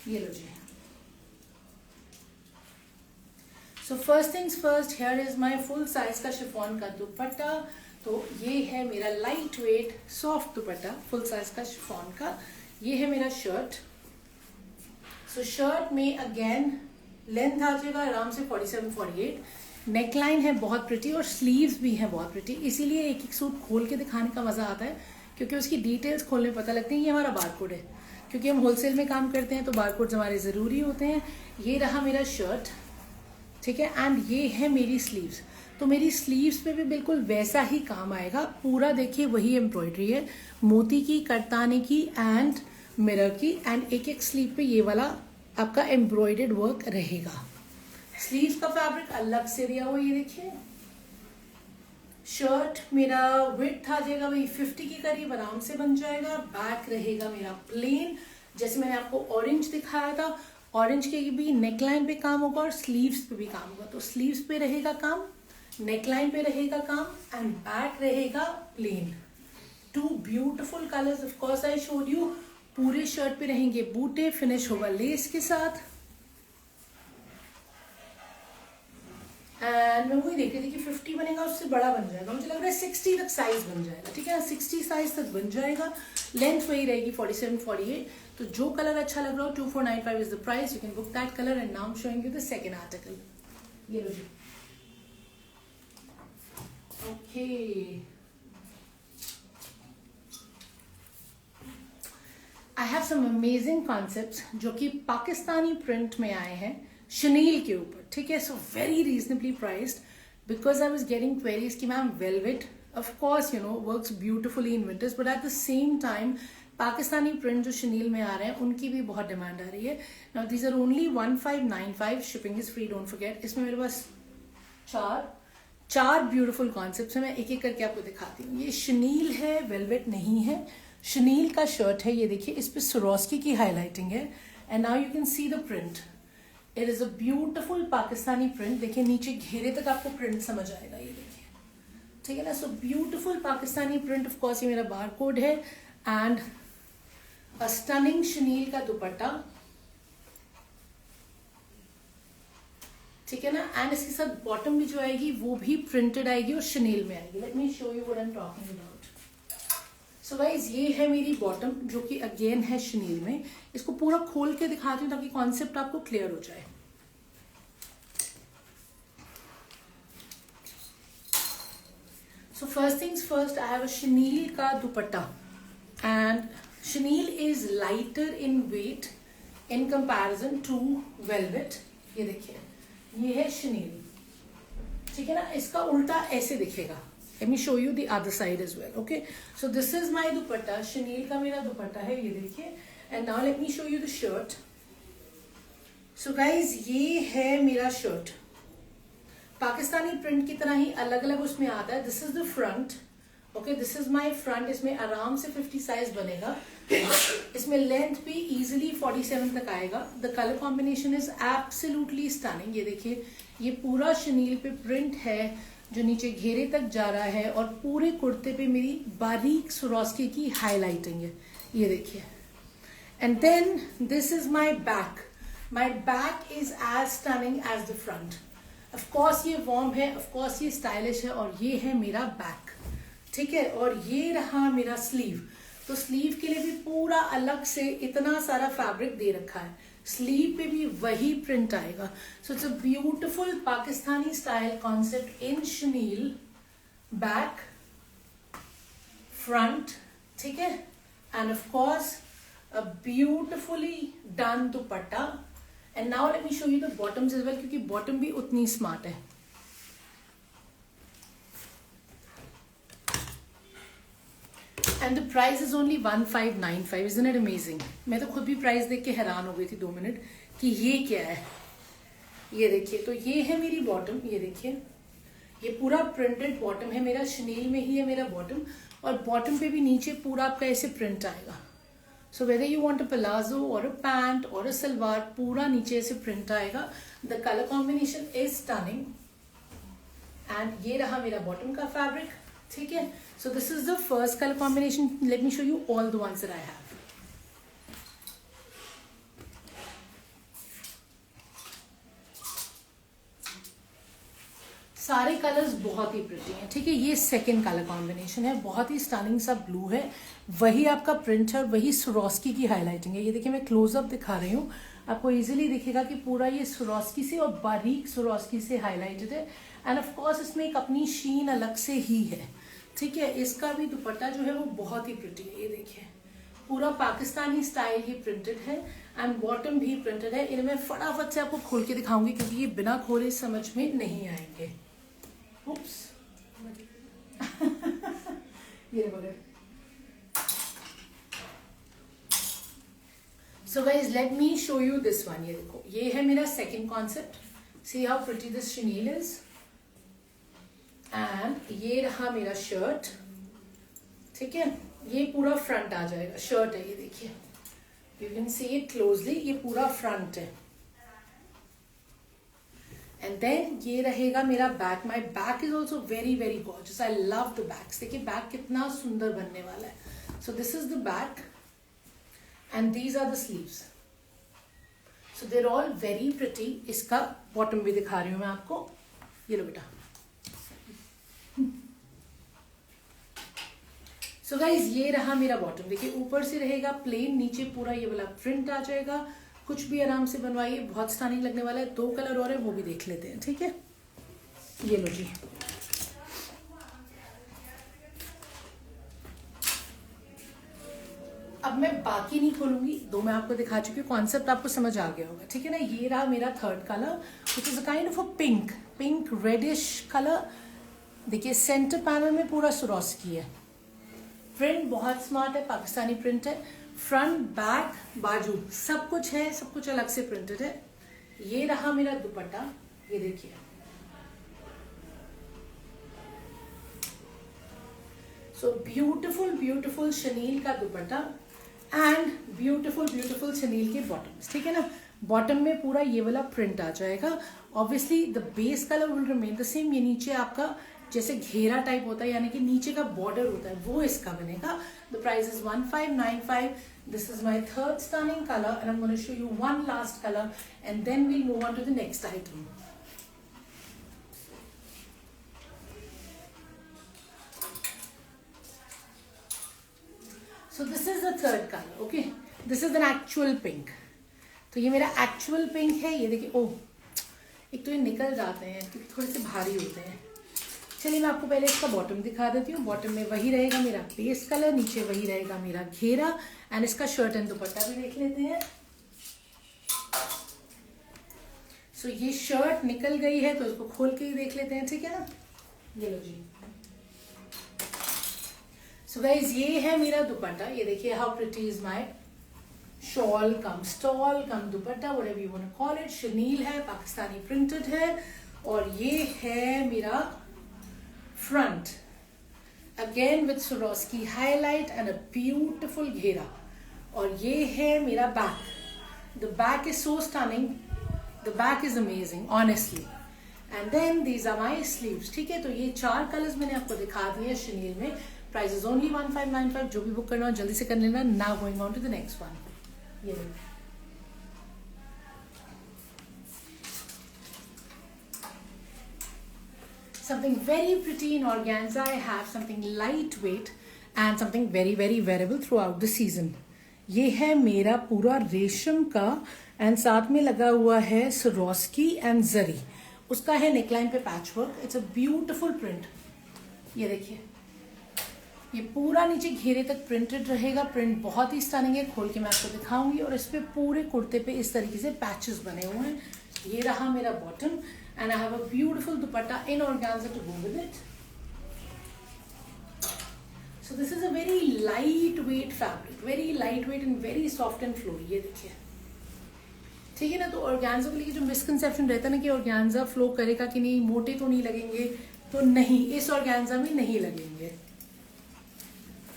ये लो जी. So first things first, here is my full size का शिफॉन का दुपट्टा। तो ये है मेरा light wait soft dupatta full size का शिफॉन का। ये है मेरा शर्ट। सो शर्ट में अगेन लेंथ आ जाएगा आराम से 47-48। नेकलाइन है बहुत प्रिटी और स्लीव्स भी हैं बहुत प्रिटी, इसीलिए एक एक सूट खोल के दिखाने का मजा आता है क्योंकि उसकी डिटेल्स खोलने में पता लगती है। ये हमारा बारकोड है, क्योंकि हम होलसेल में काम करते हैं तो बारकोड्स हमारे ज़रूरी होते हैं। ये रहा मेरा शर्ट, ठीक है, एंड ये है मेरी स्लीव्स। तो मेरी स्लीव्स पे भी बिल्कुल वैसा ही काम आएगा, पूरा देखिए वही एम्ब्रॉयडरी है, मोती की, करताने की एंड मिरर की, एंड एक एक स्लीव पे ये वाला आपका एम्ब्रॉयडर्ड वर्क रहेगा। स्लीव्स का फैब्रिक अलग से दिया हुआ, ये देखिए। शर्ट मेरा विड्थ आ जाएगा वही 50 के करीब, आराम से बन जाएगा। बैक रहेगा मेरा प्लेन, जैसे मैंने आपको ऑरेंज दिखाया था, ऑरेंज के भी नेकलाइन पे काम होगा और स्लीव्स पे भी काम होगा। तो स्लीव्स पे रहेगा काम, नेकलाइन पे रहेगा काम एंड बैक रहेगा plain. Two beautiful colours, of course I showed you. पूरे शर्ट पे रहेंगे बूटे, फिनिश होगा लेस के साथ। एंड मैं वही देख रही थी कि 50 बनेगा, उससे बड़ा बन जाएगा, मुझे लग रहा है 60 तक साइज बन जाएगा, ठीक है, 60 साइज तक बन जाएगा। लेंथ वही रहेगी 47-48। तो जो कलर अच्छा लग रहा हो, 2495 is the price, you can book that colour. And now I am showing you the second article. ये लो जी, okay. I have some amazing concepts जो कि पाकिस्तानी प्रिंट में आए हैं शनील के ऊपर, ठीक है। So very reasonably priced, because I was getting queries कि ma'am velvet of course you know works beautifully in winters, but at the same time Pakistani print जो शनील में आ रहे हैं उनकी भी बहुत डिमांड आ रही है। Now these are only 1595, shipping is free, don't forget. इसमें मेरे पास चार ब्यूटिफुल कॉन्सेप्ट्स हैं, मैं एक एक करके आपको दिखाती हूँ। ये शनील है, वेलवेट नहीं है। शनील का शर्ट है, ये देखिए, इस पे स्वरोस्की की हाईलाइटिंग है। And now you can see the print, it is a beautiful Pakistani print. देखिए नीचे घेरे तक आपको प्रिंट समझ आएगा, ये देखिए, ठीक है ना। So beautiful Pakistani print, of course ये मेरा बारकोड है। एंड अ स्टनिंग शनील का दुपट्टा, ठीक है ना। एंड इसके साथ बॉटम भी जो आएगी वो भी प्रिंटेड आएगी और शनील में आएगी। Late me show you what I am talking about. So guys ये है मेरी बॉटम जो कि अगेन है शनील में। इसको पूरा खोल के दिखाती हूँ ताकि कॉन्सेप्ट आपको क्लियर हो जाए। So first things first, I have a chenille का dupatta and chenille is lighter in weight in comparison to velvet. ये देखिए, ये है शनील, ठीक है ना। इसका उल्टा ऐसे दिखेगा। Let me show you the other side as well, okay? So this is my दुपट्टा, शनील का मेरा दुपट्टा है, ये देखिए। And now let me show you the shirt. So guys, ये है मेरा शर्ट। पाकिस्तानी प्रिंट की तरह ही अलग अलग उसमें आता है। This is the front, okay? This is my front. इसमें आराम से 50 साइज बनेगा। इसमें लेंथ भी easily 47 तक आएगा। The color combination is absolutely stunning. ये देखिए, ये पूरा शनील पे प्रिंट है जो नीचे घेरे तक जा रहा है और पूरे कुर्ते पे मेरी बारीक स्वरोस्की की हाईलाइटिंग है, ये देखिए। And then this is my back. My back is as stunning as the front. Of course ये वार्म है, ऑफ कोर्स ये स्टाइलिश है, और ये है मेरा बैक, ठीक है। और ये रहा मेरा स्लीव। तो स्लीव के लिए भी पूरा अलग से इतना सारा फैब्रिक दे रखा है। स्लीव पे भी वही प्रिंट आएगा। So it's a beautiful Pakistani style concept in chenille, back, front, ठीक है। And of course a beautifully done dupatta. And now let me show you the bottoms as well, क्योंकि बॉटम भी उतनी स्मार्ट है। And the price is only 1595। Isn't it amazing? मैं तो खुद भी प्राइस देख के हैरान हो गई थी 2 मिनट कि ये क्या है। ये देखिए, तो ये है मेरी बॉटम, ये देखिए, ये पूरा प्रिंटेड बॉटम है मेरा, शनील में ही है मेरा बॉटम। और बॉटम पे भी नीचे पूरा आपका ऐसे प्रिंट आएगा। So whether you want a palazzo और अ पैंट और अ सलवार, पूरा नीचे ऐसे प्रिंट आएगा। The colour combination is stunning. And ये रहा मेरा बॉटम का फैब्रिक, ठीक है। So this is the first colour combination. Late me show you all the ones that I have. सारे कलर्स बहुत ही प्रिटी हैं, ठीक है। ये सेकंड कलर कॉम्बिनेशन है, बहुत ही स्टनिंग सा ब्लू है, वही आपका प्रिंट है और वही स्वरोस्की की हाईलाइटिंग है। ये देखिए मैं क्लोजअप दिखा रही हूँ, आपको इजीली दिखेगा कि पूरा ये स्वरोस्की से और बारीक स्वरोस्की से हाईलाइटेड है। एंड ऑफ कोर्स इसमें एक अपनी शीन अलग से ही है, ठीक है। इसका भी दुपट्टा जो है वो बहुत ही प्रिटी है, ये देखिए पूरा पाकिस्तानी स्टाइल ही प्रिंटेड है एंड बॉटम भी प्रिंटेड है। इनमें फटाफट से आपको खोल के दिखाऊंगी क्योंकि ये बिना खोले समझ में नहीं आएंगे। Oops. ये बगैर। So guys, let me show you this one. ये देखो, ये है मेरा second concept. See how pretty this chenille is. And ये रहा मेरा शर्ट, ठीक है। ये पूरा फ्रंट आ जाएगा, शर्ट है ये देखिए, you can see it closely. ये पूरा फ्रंट है एंड देन ये रहेगा मेरा back. My back is also very very gorgeous, I love the backs. देखिए बैक कितना सुंदर बनने वाला है. So this is the back and these are the sleeves. So they're all very pretty. इसका बॉटम भी दिखा रही हूँ मैं आपको, ये लो बेटा. सो गाइज ये रहा मेरा बॉटम. देखिए ऊपर से रहेगा प्लेन, नीचे पूरा ये वाला प्रिंट आ जाएगा. कुछ भी आराम से बनवाइए, बहुत स्टाइलिंग लगने वाला है. 2 कलर और है, वो भी देख लेते हैं, ठीक है. ये लो जी. अब मैं बाकी नहीं खोलूंगी, 2 मैं आपको दिखा चुकी हूँ. कॉन्सेप्ट आपको समझ आ गया होगा, ठीक है ना. ये रहा मेरा third colour which is a kind of a pink reddish colour. देखिए सेंटर पैनल में पूरा स्वरोस्की है. प्रिंट बहुत स्मार्ट है, पाकिस्तानी प्रिंट है. फ्रंट बैक बाजू सब कुछ है, सब कुछ अलग से प्रिंटेड है. ये रहा मेरा दुपट्टा, ये देखिए. सो ब्यूटिफुल शनील का दुपट्टा एंड ब्यूटिफुल शनील के बॉटम्स, ठीक है ना. बॉटम में पूरा ये वाला प्रिंट आ जाएगा. Obviously the base colour will remain the same. ये नीचे आपका जैसे घेरा टाइप होता है, यानी कि नीचे का बॉर्डर होता है, वो इसका बनेगा. The price is 1595. This is my third stunning colour and I am going to show you one last colour and then we'll move on to the next item. So this is the third colour. Okay, this is an actual pink. तो ये मेरा actual pink है. ये देखिए, ओह एक तो ये निकल जाते हैं क्योंकि थोड़े से भारी होते हैं. चलिए मैं आपको पहले इसका बॉटम दिखा देती हूँ. बॉटम में वही रहेगा मेरा बेस कलर, नीचे वही रहेगा मेरा घेरा एंड इसका शर्ट एंड दुपट्टा भी देख लेते हैं. सो ये शर्ट निकल गई है तो इसको खोल के ही देख लेते हैं, ठीक है ना. ये लो जी. सो गाइज ये है मेरा दुपट्टा. ये देखिए how pretty is my shawl cum stole cum dupatta, whatever you want to call it. Chenille है, पाकिस्तानी प्रिंटेड है और ये है मेरा front again with Swarovski highlight and a beautiful घेरा. और ये है मेरा back. The back is so stunning. The back is amazing honestly. And then these are my sleeves. ठीक है, तो ये 4 कलर्स मैंने आपको दिखा दिए शनील में. Price is only 1595. जो भी बुक करना हो जल्दी से कर लेना. Now going on to the next one. ये something very pretty in organza. I have something lightweight and something very very wearable throughout the season. ये है मेरा पूरा रेशम का एंड साथ में लगा हुआ है Swarovski एंड जरी. उसका है नेकलाइन पे patch work. It's a beautiful print. ये देखिए ये पूरा नीचे घेरे तक प्रिंटेड रहेगा. प्रिंट बहुत ही स्टनिंग है, खोल के मैं आपको दिखाऊंगी. और इस पे पूरे कुर्ते पे इस तरीके से पैचेस बने हुए हैं. ये रहा मेरा bottom and I have a beautiful dupatta in organza to go with it. So this is a very lightweight fabric, very lightweight and very soft and flowy. ये देखिए, ठीक है ना. तो organza को लेके जो मिसकंसेप्शन रहता है ना कि organza फ्लो करेगा कि नहीं, मोटे तो नहीं लगेंगे, तो नहीं, इस organza में नहीं लगेंगे.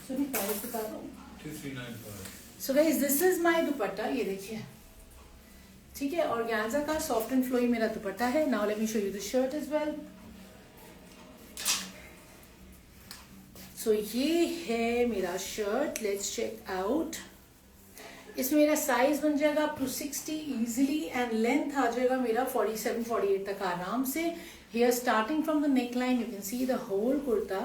So मैं प्राइस बता दूं. 2395. So guys, this is my dupatta. ये देखिए, ठीक है. ऑर्गेन्जा का सॉफ्ट एंड फ्लोई मेरा दुपट्टा है. Now let me show you the shirt as well. So ये है मेरा शर्ट. Let's check out. इसमें मेरा साइज बन जाएगा up to 60 easily and length आ जाएगा मेरा 47-48 तक आराम से। Here starting from the neck line you can see the whole kurta,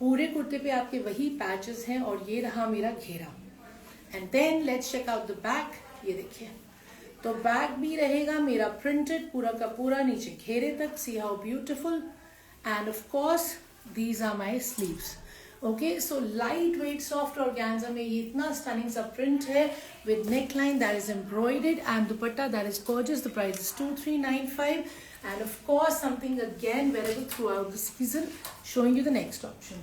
पूरे कुर्ते पे आपके वही पैचेस हैं और ये रहा मेरा घेरा। And then let's check out the back, ये देखिए तो बैक भी रहेगा मेरा प्रिंटेड पूरा का पूरा नीचे घेरे तक, see how beautiful. And of course these are my sleeves. Okay, so light weight soft organza में ये इतना स्टनिंग सा प्रिंट है with neckline that is embroidered and dupatta that is gorgeous. The price is 2395 and of course something again wearable throughout the season. Showing you the next option.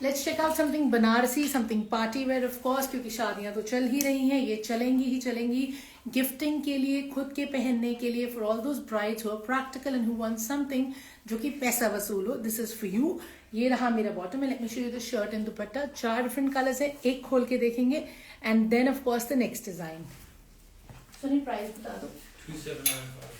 Let's check out something Banarasi, something party wear of course, क्योंकि शादियां तो चल ही रही हैं, ये चलेंगी ही चलेंगी gifting के लिए, खुद के पहनने के लिए, for all those brides who are practical and who want something जो कि पैसा वसूल हो, दिस इज फॉर यू। ये रहा मेरा बॉटम है, let me show you the shirt and dupatta. 4 different colours है, एक खोल के देखेंगे and then of course the next design. Soni price बता दो। 2795।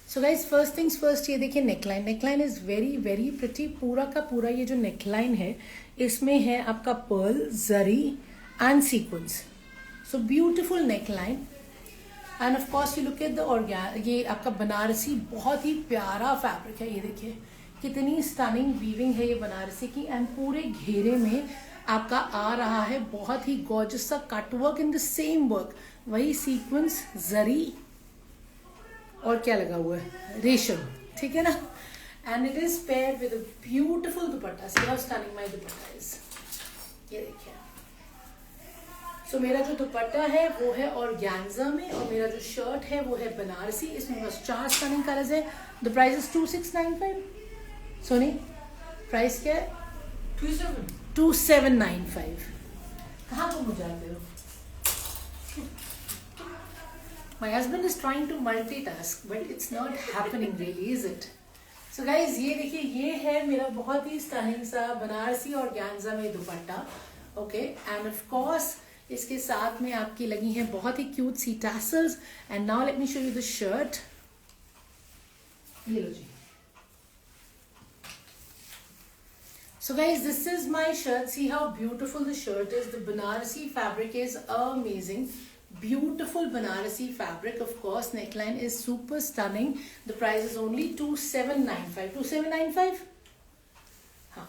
So guys first things first, ये देखिए neckline, neckline is very very pretty. पूरा का पूरा ये जो नेकलाइन है इसमें है आपका pearl, zari and sequence, so beautiful neckline. And of course you look at the ये आपका बनारसी बहुत ही प्यारा फैब्रिक है, ये देखिए कितनी स्टनिंग वीविंग है ये बनारसी की। एंड पूरे घेरे में आपका आ रहा है बहुत ही गॉर्जियस सा cut work in the same work, वही सीक्वेंस, जरी और क्या लगा हुआ है, रेशम, ठीक है ना। And it is paired with a beautiful dupatta. C how stunning my dupatta is, ये देखिए। सो मेरा जो दुपट्टा है वो है ऑर्गेन्जा में और मेरा जो शर्ट है वो है बनारसी। इसमें बस 4 स्टनिंग कलर्स है। The price is 2695। Soni price क्या है? 2795। कहाँ गुम हो जाते हो? My husband is trying to multitask, but it's not happening really, is it? So guys, ये देखिए, ये है मेरा बहुत ही स्टनिंग सा बनारसी ऑर्गेन्जा में dupatta, okay. And of course इसके साथ में आपकी लगी हैं बहुत ही क्यूट सी tassels. And now let me show you the shirt. ये लो जी। So guys, this is my shirt. See how beautiful the shirt is. The Banarasi fabric is amazing. Beautiful Banarasi fabric. Of course, neckline is super stunning. The price is only 2795. 2795? हाँ.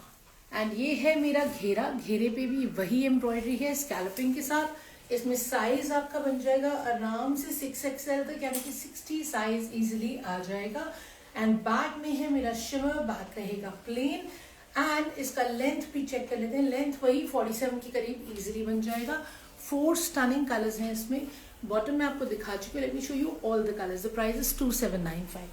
And ये है मेरा घेरा। घेरे पे भी वही embroidery है स्कैल्पिंग के साथ। इसमें साइज आपका बन जाएगा आराम से 6XL तक, यानी कि 60 साइज इजिली आ जाएगा। एंड बैक में है मेरा शिमर, बैक रहेगा प्लेन। एंड इसका लेंथ भी चेक कर लेते हैं, लेंथ वही 47 के करीब इजीली बन जाएगा। 4 स्टनिंग कलर्स हैं इसमें। बॉटम में आपको दिखा चुके, let me show you all the colours. द प्राइस इज 2795।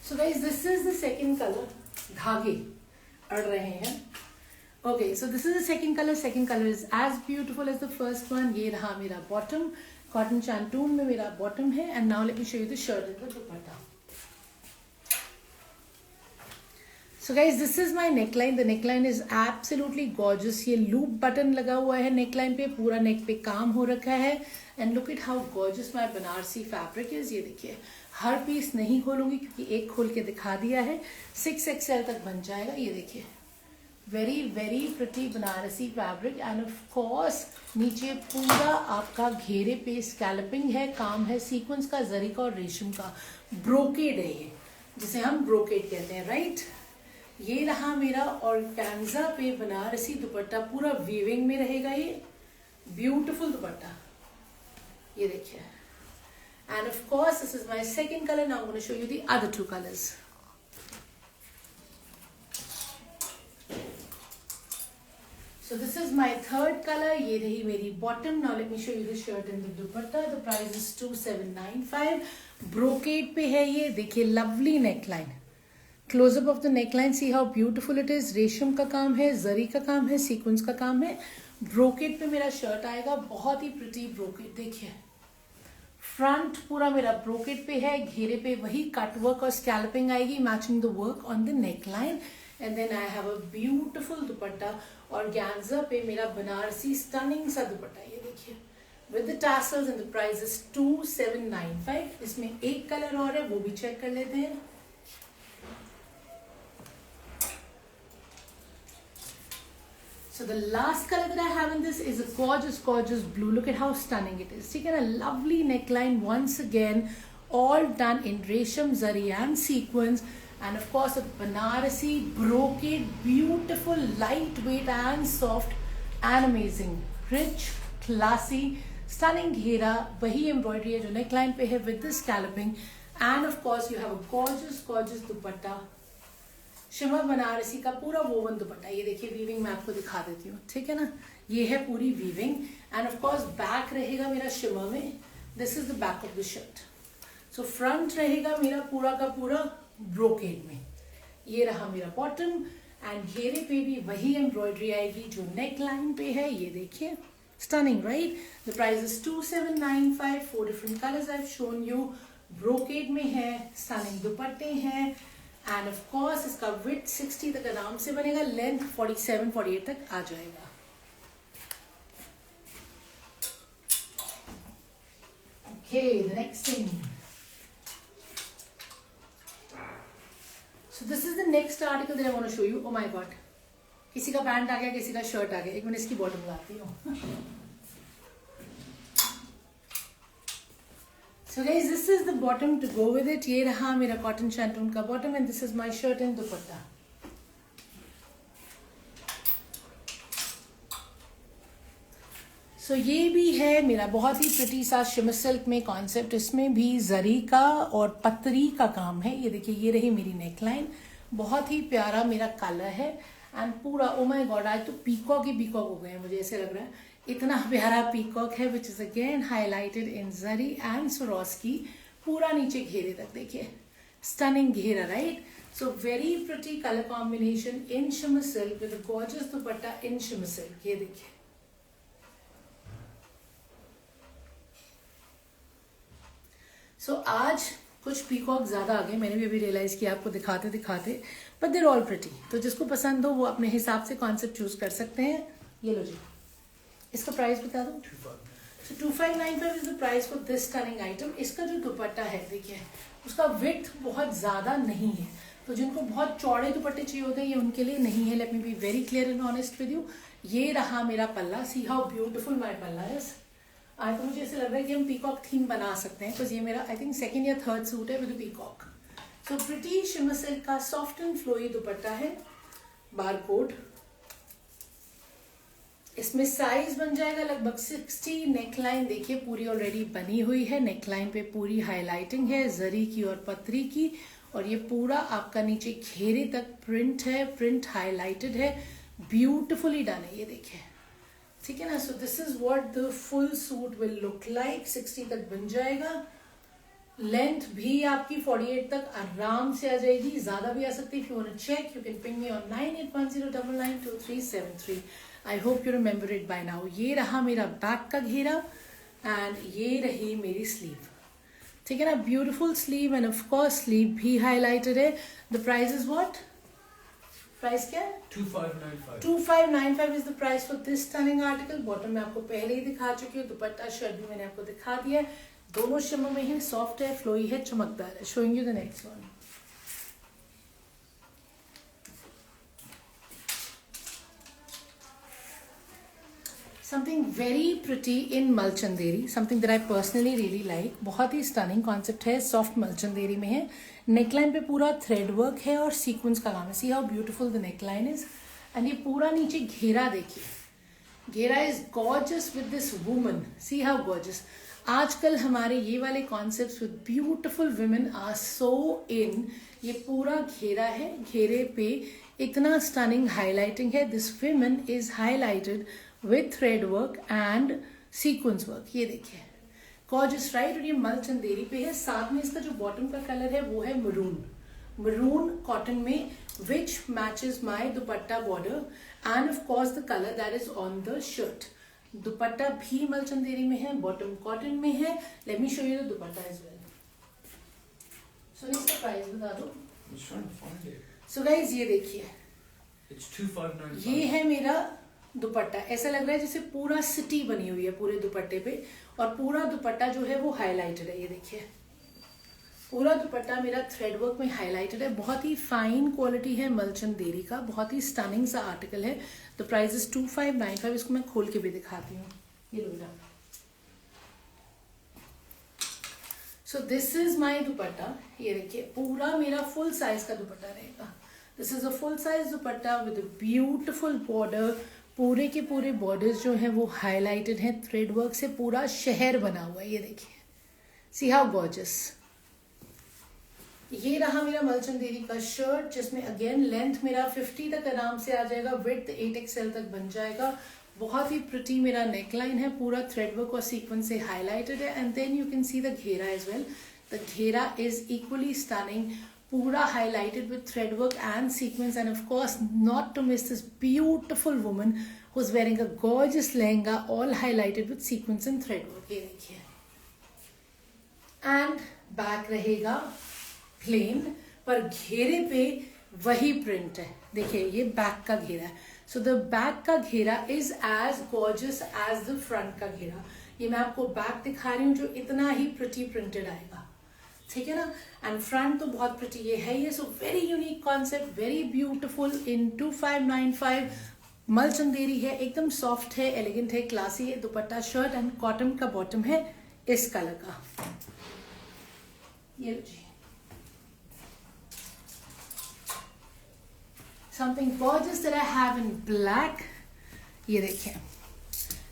So guys, this is the second colour. धागे अड़ रहे हैं, okay. So this is the second colour. Second colour is as beautiful as the first one. ये रहा मेरा bottom, cotton चैंटून में मेरा बॉटम है। And now let me show you the shirt and the dupatta. So guys, this is my neckline. The neckline is absolutely gorgeous. ये loop button लगा हुआ है नेकलाइन पे, पूरा नेक पे काम हो रखा है। And look it how gorgeous my Banarasi fabric is. ये देखिए, हर पीस नहीं खोलूंगी क्योंकि एक खोल के दिखा दिया है। 6XL तक बन जाएगा। ये देखिए, very very pretty Banarasi fabric. And of course नीचे पूरा आपका घेरे पे स्कैल्पिंग है, काम है सीक्वेंस का, जरी का और रेशम का। ब्रोकेड है ये, जिसे हम ब्रोकेड कहते हैं, राइट। ये रहा मेरा ऑर्गेन्जा पे बनारसी दुपट्टा, पूरा वीविंग में रहेगा ये ब्यूटिफुल दुपट्टा। ये देखिए। And of course this is my second colour. Now I am gonna show you the other 2 colours. So this is my third color. ये रही मेरी bottom. Now let me show you the shirt and the dupatta. The price is 2795. Brocade पे है ये, देखिए lovely neckline. Close up of the neckline. See how beautiful it is. रेशम का काम है, जरी का काम है, सीक्वेंस का काम है। ब्रोकेड पे मेरा शर्ट आएगा, बहुत ही प्रिटी ब्रोकेड। देखिए, फ्रंट पूरा मेरा ब्रोकेड पे है, घेरे पे वही कट वर्क और स्कैल्पिंग आएगी, matching the work on the neckline. And then I have a beautiful dupatta. Organza पे मेरा बनारसी स्टनिंग सा दुपट्टा। ये देखिए, with the tassels and the price is 2795. इसमें एक कलर और है, वो भी चेक कर लेते हैं. So the last color that I have in this is a gorgeous blue. Look at how stunning it is. ठीक है ना, lovely neckline once again, all done in resham, zari and sequins, and of course a Banarasi brocade, beautiful, lightweight and soft and amazing, rich, classy, stunning घेरा. वही embroidery है जो neckline पे है with this scalloping, and of course you have a gorgeous dupatta. Shimmer Banarasi का पूरा woven दुपट्टा. ये देखिए वीविंग मैं आपको दिखा देती हूँ, ठीक है ना. ये है पूरी weaving, and of course back रहेगा मेरा शिमर में. This is the back of the shirt. So front रहेगा मेरा पूरा का पूरा ब्रोकेड में. ये रहा मेरा बॉटम, एंड घेरे पे भी वही एम्ब्रॉयडरी आएगी जो नेक लाइन पे है. ये देखिए, स्टनिंग राइट. द प्राइस इज 2795. 4 different colours I have shown you. Brocade में है, स्टनिंग दुपट्टे हैं, एंड ऑफ कोर्स इसका विड्थ 60 तक आराम से बनेगा, लेंथ 47-48 तक आ जाएगा. Okay, the next thing. So this is the next article that I want to show you. Oh my god, किसी का पैंट आ गया, किसी का शर्ट आ गया. एक मिनट इसकी बॉटम लाती हूँ. So guys, this is the bottom to go with it. ये रहा मेरा cotton shantung का bottom, and this is my shirt and dupatta. So ये भी है मेरा बहुत ही pretty सा shimmer silk में concept. इसमें भी जरी का और पतरी का काम है. ये देखिए, ये रही मेरी neckline. बहुत ही प्यारा मेरा कलर है, and पूरा oh my god, आज तो पीकॉक ही पीकॉक हो गए हैं, मुझे ऐसे लग रहा है. इतना प्यारा पीकॉक है, which is again highlighted in zari and Swarovski. पूरा नीचे घेरे तक देखिए, स्टनिंग घेरा right. So very pretty colour combination in shimmer silk with gorgeous dupatta in shimmer silk. ये देखिए, सो आज कुछ पीकॉक ज्यादा आ गए. मैंने भी अभी रियलाइज किया आपको दिखाते दिखाते, बट देर ऑल प्रिटी. तो जिसको पसंद हो वो अपने हिसाब से कॉन्सेप्ट चूज कर सकते हैं. ये लो जी, इसका प्राइस बता दो. 2595 is the price for this stunning item. इसका जो दुपट्टा है देखिए, उसका विड्थ बहुत ज्यादा नहीं है, तो जिनको बहुत चौड़े दुपट्टे चाहिए होते हैं ये उनके लिए नहीं है. Let me be very clear and honest with you. ये रहा मेरा पल्ला. सी हाउ ब्यूटिफुल माई पल्ला इज. आज तो मुझे ऐसे लग रहा है कि हम पीकॉक थीम बना सकते हैं, बिकॉज ये मेरा आई थिंक सेकेंड या थर्ड सूट है with peacock. So pretty shimmer silk का सॉफ्ट एंड फ्लोई दुपट्टा है, बारकोड. इसमें साइज बन जाएगा लगभग 60. नेकलाइन देखिए पूरी ऑलरेडी बनी हुई है. नेकलाइन पे पूरी हाईलाइटिंग है जरी की और पतरी की, और ये पूरा आपका नीचे घेरे तक प्रिंट है, प्रिंट हाईलाइटेड है, ब्यूटिफुली डन है. ये देखिए, ठीक है ना. सो this is what the full suit will look like. 60 तक बन जाएगा. लेंथ भी आपकी 48 तक आराम से आ जाएगी, ज्यादा भी आ सकती है. If you want to check you can ping me on 9810992373. I hope you remember it by now. ये रहा मेरा बैक का घेरा, एंड ये रही मेरी स्लीव. ठीक है ना, beautiful sleeve, and of course sleeve भी हाईलाइटेड है. The price is what? Price क्या है? 2595 is the price for this stunning article. Bottom में आपको पहले ही दिखा चुकी हूँ. दुपट्टा शर्ट भी मैंने आपको दिखा दिया है. दोनों शिमर में है, सॉफ्ट है, फ्लोई है, चमकदार है. Showing you the next one. Something very pretty in malchanderi, something that I personally really like. बहुत ही stunning concept है, soft malchanderi में है. neckline पे पूरा thread work है और sequence का काम है. See how beautiful the neckline is, and ये पूरा नीचे घेरा देखिए. घेरा is gorgeous with this woman. See how gorgeous. आजकल हमारे ये वाले concepts with beautiful women are so in. ये पूरा घेरा है, घेरे पे इतना stunning highlighting है. This woman is highlighted with thread work and sequence work. ये देखिए, gorgeous right. और ये मल चंदेरी पे है. साथ में इसका जो बॉटम का कलर है वो है मरून कॉटन में, which matches my dupatta border and of course the color that is on the shirt. दुपट्टा भी मल चंदेरी में है, बॉटम कॉटन में है. Let me show you the dupatta as well. So इसका प्राइस बता दो. So guys ये देखिए, It's 2595. ये है मेरा दुपट्टा ऐसा लग रहा है जैसे पूरा सिटी बनी हुई है पूरे दुपट्टे पे, और पूरा दुपट्टा जो है वो हाईलाइटेड है। ये देखिए पूरा दुपट्टा मेरा थ्रेड वर्क में हाईलाइटेड है, बहुत ही फाइन क्वालिटी है मलचंदेरी का, बहुत ही स्टनिंग सा आर्टिकल है। The price is 2595। इसको मैं खोल के भी दिखाती हूँ, ये लो ना। सो दिस इज माई दुपट्टा, ये देखिए पूरा मेरा फुल साइज का दुपट्टा रहेगा। This is a full size dupatta with a beautiful border. पूरे के पूरे बॉर्डर्स जो है वो हाईलाइटेड हैं थ्रेड वर्क से, पूरा शहर बना हुआ है। ये देखिए, सी हाउ गॉर्जियस। ये रहा मेरा मलचंदेरी का शर्ट, जिसमें अगेन लेंथ मेरा 50 तक आराम से आ जाएगा, विड्थ 8XL तक बन जाएगा। बहुत ही प्रिटी मेरा नेकलाइन है, पूरा थ्रेड वर्क और सीक्वेंस से हाईलाइटेड है। And then you can see the घेरा एज वेल। द घेरा इज इक्वली स्टनिंग, पूरा highlighted with thread work and sequins, and of course not to miss this beautiful woman who's wearing a gorgeous lehenga all highlighted with sequins and thread work. ये देखिए, and back रहेगा plane, पर घेरे पे वही print है। देखिए ये बैक का घेरा है। सो द बैक का घेरा is as gorgeous as the front का घेरा। ये मैं आपको बैक दिखा रही हूँ जो इतना ही प्रिटी प्रिंटेड आएगा, ठीक है ना। एंड फ्रंट तो बहुत प्रिटी ये है ये। So very unique concept, very beautiful in 2595। मलचंदेरी है, एकदम सॉफ्ट है, एलिगेंट है, क्लासी है। दुपट्टा शर्ट एंड कॉटन का बॉटम है इस कलर का। ये जी something gorgeous that I have in black. ये देखिए,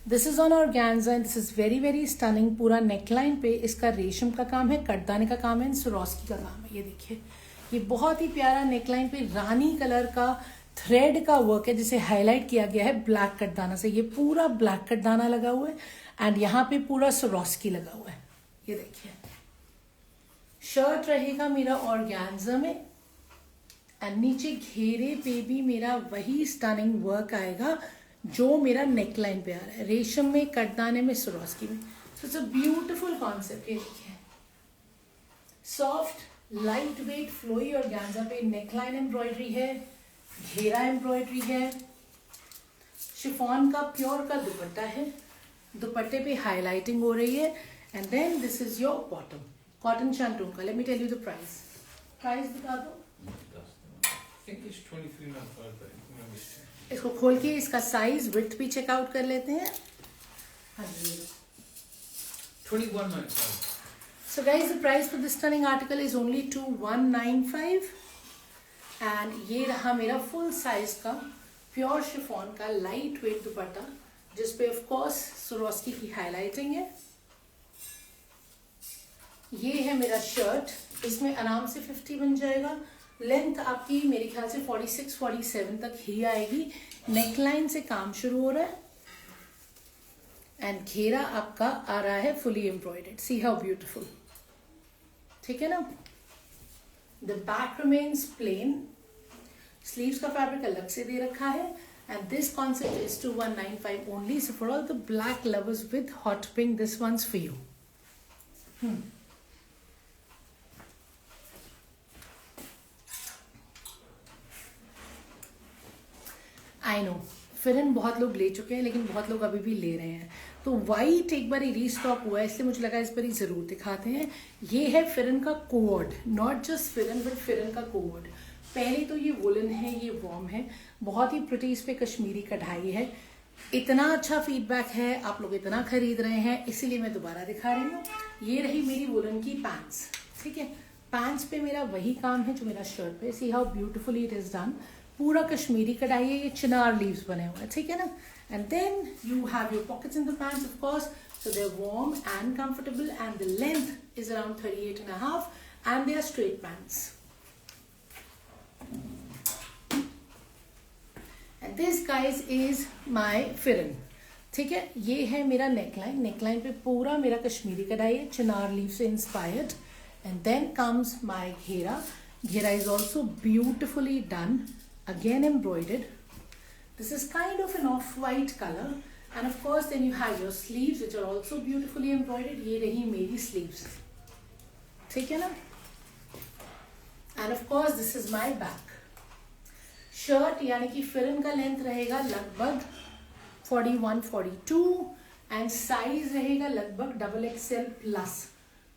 this is on organza and this is very very stunning. पूरा नेकलाइन पे इसका रेशम का काम है, कटदाने का काम है एंड स्वरोस्की का काम है। ये देखिए, ये बहुत ही प्यारा नेकलाइन पे रानी कलर का थ्रेड का वर्क है, जिसे हाईलाइट किया गया है ब्लैक कटदाना से। ये पूरा ब्लैक कटदाना लगा हुआ है एंड यहाँ पे पूरा स्वरोस्की लगा हुआ है। ये देखिए, शर्ट रहेगा मेरा ऑर्गेन्जा में एंड नीचे घेरे पे भी मेरा वही स्टनिंग वर्क आएगा जो मेरा नेकलाइन पे आ रहा है, रेशम में, कटदाने में, स्वरोस्की में। So it's a beautiful concept. ये देखिए, soft lightweight flowy organza पे नेकलाइन एम्ब्रॉयडरी है, घेरा एम्ब्रॉयडरी है, शिफॉन का प्योर का दुपट्टा है, दुपट्टे पे हाईलाइटिंग हो रही है। And then this is your bottom, cotton shantung का। Let me tell you the price. Price बता दो। इसको खोल के इसका साइज विड्थ भी चेकआउट कर लेते हैं। हाँ जी, 2195. So guys, the price for this stunning article is only 2195 and ये रहा मेरा फुल साइज का प्योर शिफॉन का लाइट वेट दुपट्टा, जिसपे ऑफ कोर्स स्वरोस्की की हाईलाइटिंग है। ये है मेरा शर्ट, इसमें आराम से 50 बन जाएगा। लेंथ आपकी मेरे ख्याल से 46-47 तक ही आएगी। नेकलाइन से काम शुरू हो रहा है एंड घेरा आपका आ रहा है fully embroidered. See how beautiful, ठीक है ना। The back remains plain, sleeves का फैब्रिक अलग से दे रखा है and this concept is 2195 only. So for all the black lovers with hot pink, this one's for you. I know pheran बहुत लोग ले चुके हैं, लेकिन बहुत लोग अभी भी ले रहे हैं, तो वाइट एक बार रीस्टॉक हुआ है, इसलिए मुझे लगा इस पर ही जरूर दिखाते हैं। ये है फिरन का कोवर्ड, नॉट जस्ट फिरन बट फिरन का कोवर्ड। पहले तो ये वुलन है, ये वॉर्म है, बहुत ही प्रिटी, इस पे कश्मीरी कढ़ाई है। इतना अच्छा फीडबैक है, आप लोग इतना खरीद रहे हैं, इसीलिए मैं दोबारा दिखा रही हूँ। ये रही मेरी वुलन की पैंट्स, ठीक है। पैंट्स पे मेरा वही काम है जो मेरा शर्ट पे। See how beautifully it is done. पूरा कश्मीरी कढ़ाई है, ये चिनार लीव्स बने हुए हैं, ठीक है ना। And then you have your pockets in the pants of course, so they're warm and comfortable and the length is around 38.5 and they are straight pants. And this guys is my फिरन, ठीक है। ये है मेरा neckline, neckline पे पूरा मेरा कश्मीरी कढ़ाई है, चिनार लीव से inspired. And then comes my घेरा। घेरा is also beautifully done, again embroidered. This is kind of an off-white color and of course then you have your sleeves which are also beautifully embroidered. ये रही मेरी sleeves, ठीक है ना। And of course this is my back. Shirt यानी कि फिरन का लेंथ रहेगा लगभग 41, 42 एंड साइज रहेगा लगभग XXL प्लस।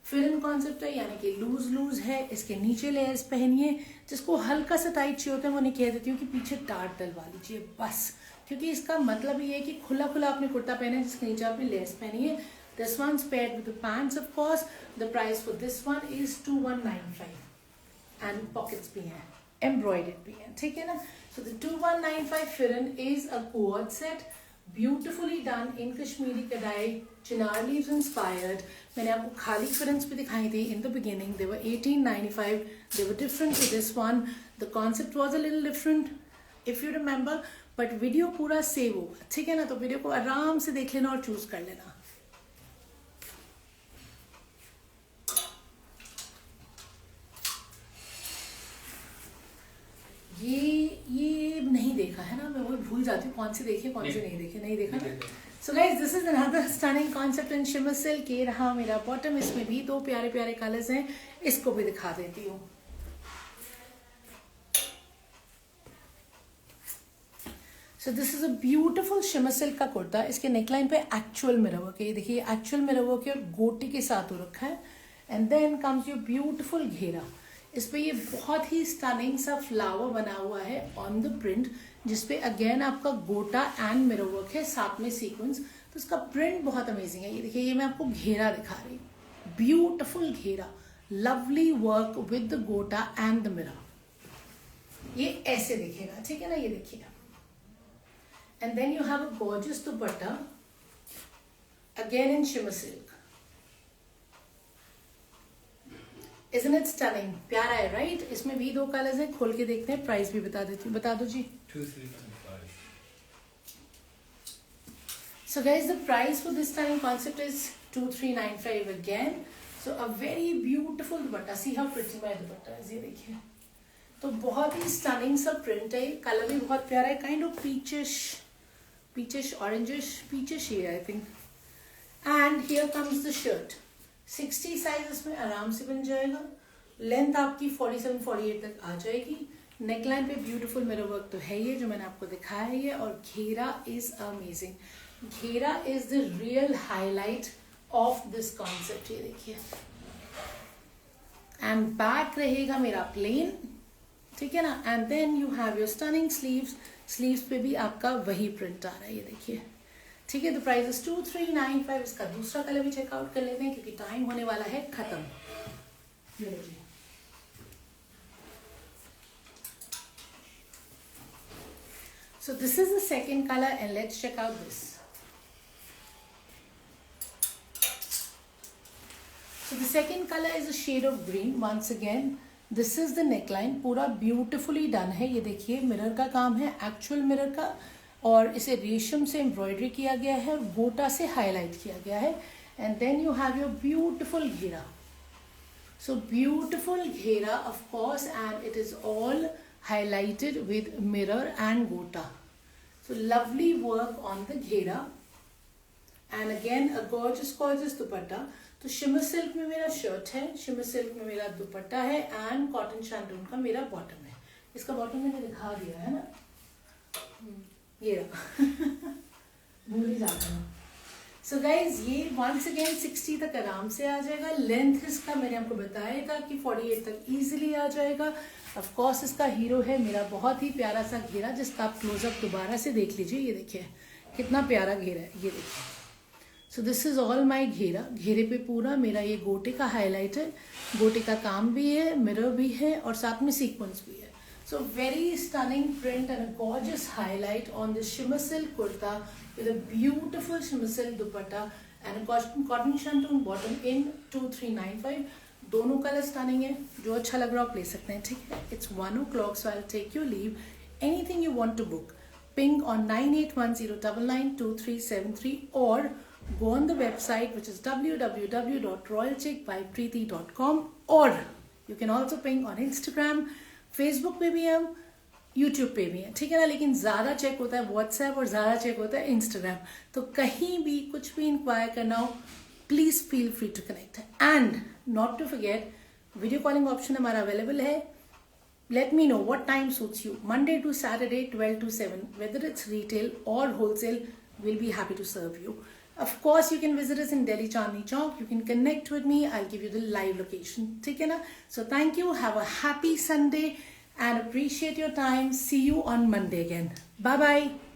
फिर इन कॉन्सेप्ट है, यानी कि लूज लूज है, इसके नीचे लेयर्स पहनिए। जिसको हल्का सा टाइट चाहिए होता है वो नहीं कह देती हूँ कि पीछे टाट डलवा लीजिए बस, क्योंकि इसका मतलब ये है कि खुला खुला आपने कुर्ता पहना है जिसके नीचे आपने लेयर्स पहनी है। This one paired with the pants of course. The price for this one is 2195 and pockets भी हैं, एम्ब्रॉयडर्ड भी हैं, ठीक है ना। सो द 2195 फिरन is a code set, beautifully done in Kashmiri कढ़ाई, चिनार लीव्स इंस्पायर्ड। मैंने आपको खाली फिरन्स भी दिखाई थी in the beginning, they were 1895, they were different to this one, the concept was a little different if you remember, but video पूरा save होगा, ठीक है ना। तो वीडियो को आराम से देख लेना और चूज कर लेना। ये नहीं देखा है ना, मैं वो भूल जाती हूँ कौन सी देखी कौन सी नहीं देखा ना। सो guys this is another stunning concept in shimmer silk. ये रहा मेरा बॉटम, इसमें भी दो प्यारे प्यारे कलर्स हैं, इसको भी दिखा देती हूँ। So this is a beautiful shimmer silk का कुर्ता। इसके नेकलाइन पे एक्चुअल मिरर वर्क है, ये देखिए एक्चुअल मिरर वर्क है और गोटी के साथ हो रखा है। And then comes your beautiful घेरा। इस पे ये बहुत ही स्टनिंग सा फ्लावर बना हुआ है ऑन द प्रिंट, जिसपे अगेन आपका गोटा एंड मिरर वर्क है, साथ में सीक्वेंस। तो इसका प्रिंट बहुत अमेजिंग है। ये देखिए, ये मैं आपको घेरा दिखा रही हूँ, ब्यूटिफुल घेरा, lovely work with the gota and the mirror. ये ऐसे दिखेगा, ठीक है ना, ये देखिएगा। And then you have a gorgeous dupatta again in shimmer silk. Isn't it stunning? प्यारा है, राइट? इसमें भी दो कलर्स हैं, खोल के देखते हैं, प्राइस भी बता देती हूँ, बता दो जी। 2395. So guys, the price for this stunning concept is 2395 again. So a very beautiful dupatta, see how pretty my दुपट्टा है, ये देखिए। तो बहुत ही स्टनिंग सा प्रिंट है, कलर भी बहुत प्यारा है, kind of peachish orangeish, peachish ही है I think. And here comes the shirt. 60 size इसमें आराम से बन जाएगा, लेंथ आपकी 47-48 तक आ जाएगी। नेकलाइन पे ब्यूटीफुल मिरर वर्क तो है ये जो मैंने आपको दिखाया है, और घेरा इज अमेजिंग। घेरा is the real highlight of this concept, ये देखिए। एंड बैक रहेगा मेरा प्लेन, ठीक है ना। And then you have your stunning sleeves. Sleeves पे भी आपका वही प्रिंट आ रहा है, ये देखिए, ठीक है। The price is 2395। इसका दूसरा कलर भी चेकआउट कर लेते हैं क्योंकि टाइम होने वाला है खत्म। So this is the second colour and let's check out this. So the second colour is a shade of green. Once again this is the neckline, पूरा ब्यूटिफुली डन है, ये देखिए। मिरर का काम है, एक्चुअल मिरर का, और इसे रेशम से एम्ब्रॉयडरी किया गया है और गोटा से हाईलाइट किया गया है। And then you have your beautiful ghera. So beautiful ghera of course, and it is all highlighted with mirror and gota. So lovely work on the ghera and again a gorgeous dupatta. तो शिमर सिल्क में मेरा शर्ट है, shimmer silk में मेरा दुपट्टा है, and cotton shantung का मेरा bottom है। इसका बॉटम मैंने दिखा दिया है ना, ये रहा भूल ही जाता हूँ। सो गाइज ये वंस अगेन 60 तक आराम से आ जाएगा। लेंथ इसका मैंने आपको बताया था कि 48 तक इजीली आ जाएगा। ऑफ कोर्स इसका हीरो है मेरा बहुत ही प्यारा सा घेरा, जिसका आप क्लोजअप दोबारा से देख लीजिए, ये देखिए कितना प्यारा घेरा है, ये देखिए। सो दिस इज ऑल माई घेरा। घेरे पे पूरा मेरा ये गोटे का हाईलाइट है, गोटे का काम भी है, मिरर भी है, और साथ में सीक्वेंस भी है। So very stunning print and a gorgeous highlight on this shimmer silk kurta with a beautiful shimmer silk dupatta and a cotton shantung bottom in 2395. दोनों कलर स्टनिंग है, जो अच्छा लग रहा है आप ले सकते हैं, ठीक है। It's 1 o'clock, so I'll take your leave. Anything you want to book, ping on 9810992373 or go on the website which is www.royalchickbypreeti.com, or you can also ping on Instagram, Facebook पे भी हम, यूट्यूब पे भी हैं, ठीक है ना। लेकिन ज़्यादा चेक होता है व्हाट्सएप और ज़्यादा चेक होता है इंस्टाग्राम। तो कहीं भी कुछ भी इंक्वायर करना हो, please feel free to connect. And not to forget, video calling option हमारा अवेलेबल है। Let me know what time suits you, Monday to Saturday 12 to 7, whether it's retail और wholesale, we'll be happy to serve you. Of course, you can visit us in Delhi Chandni Chowk. You can connect with me. I'll give you the live location. ठीक है ना? So thank you. Have a happy Sunday and appreciate your time. See you on Monday again. Bye bye.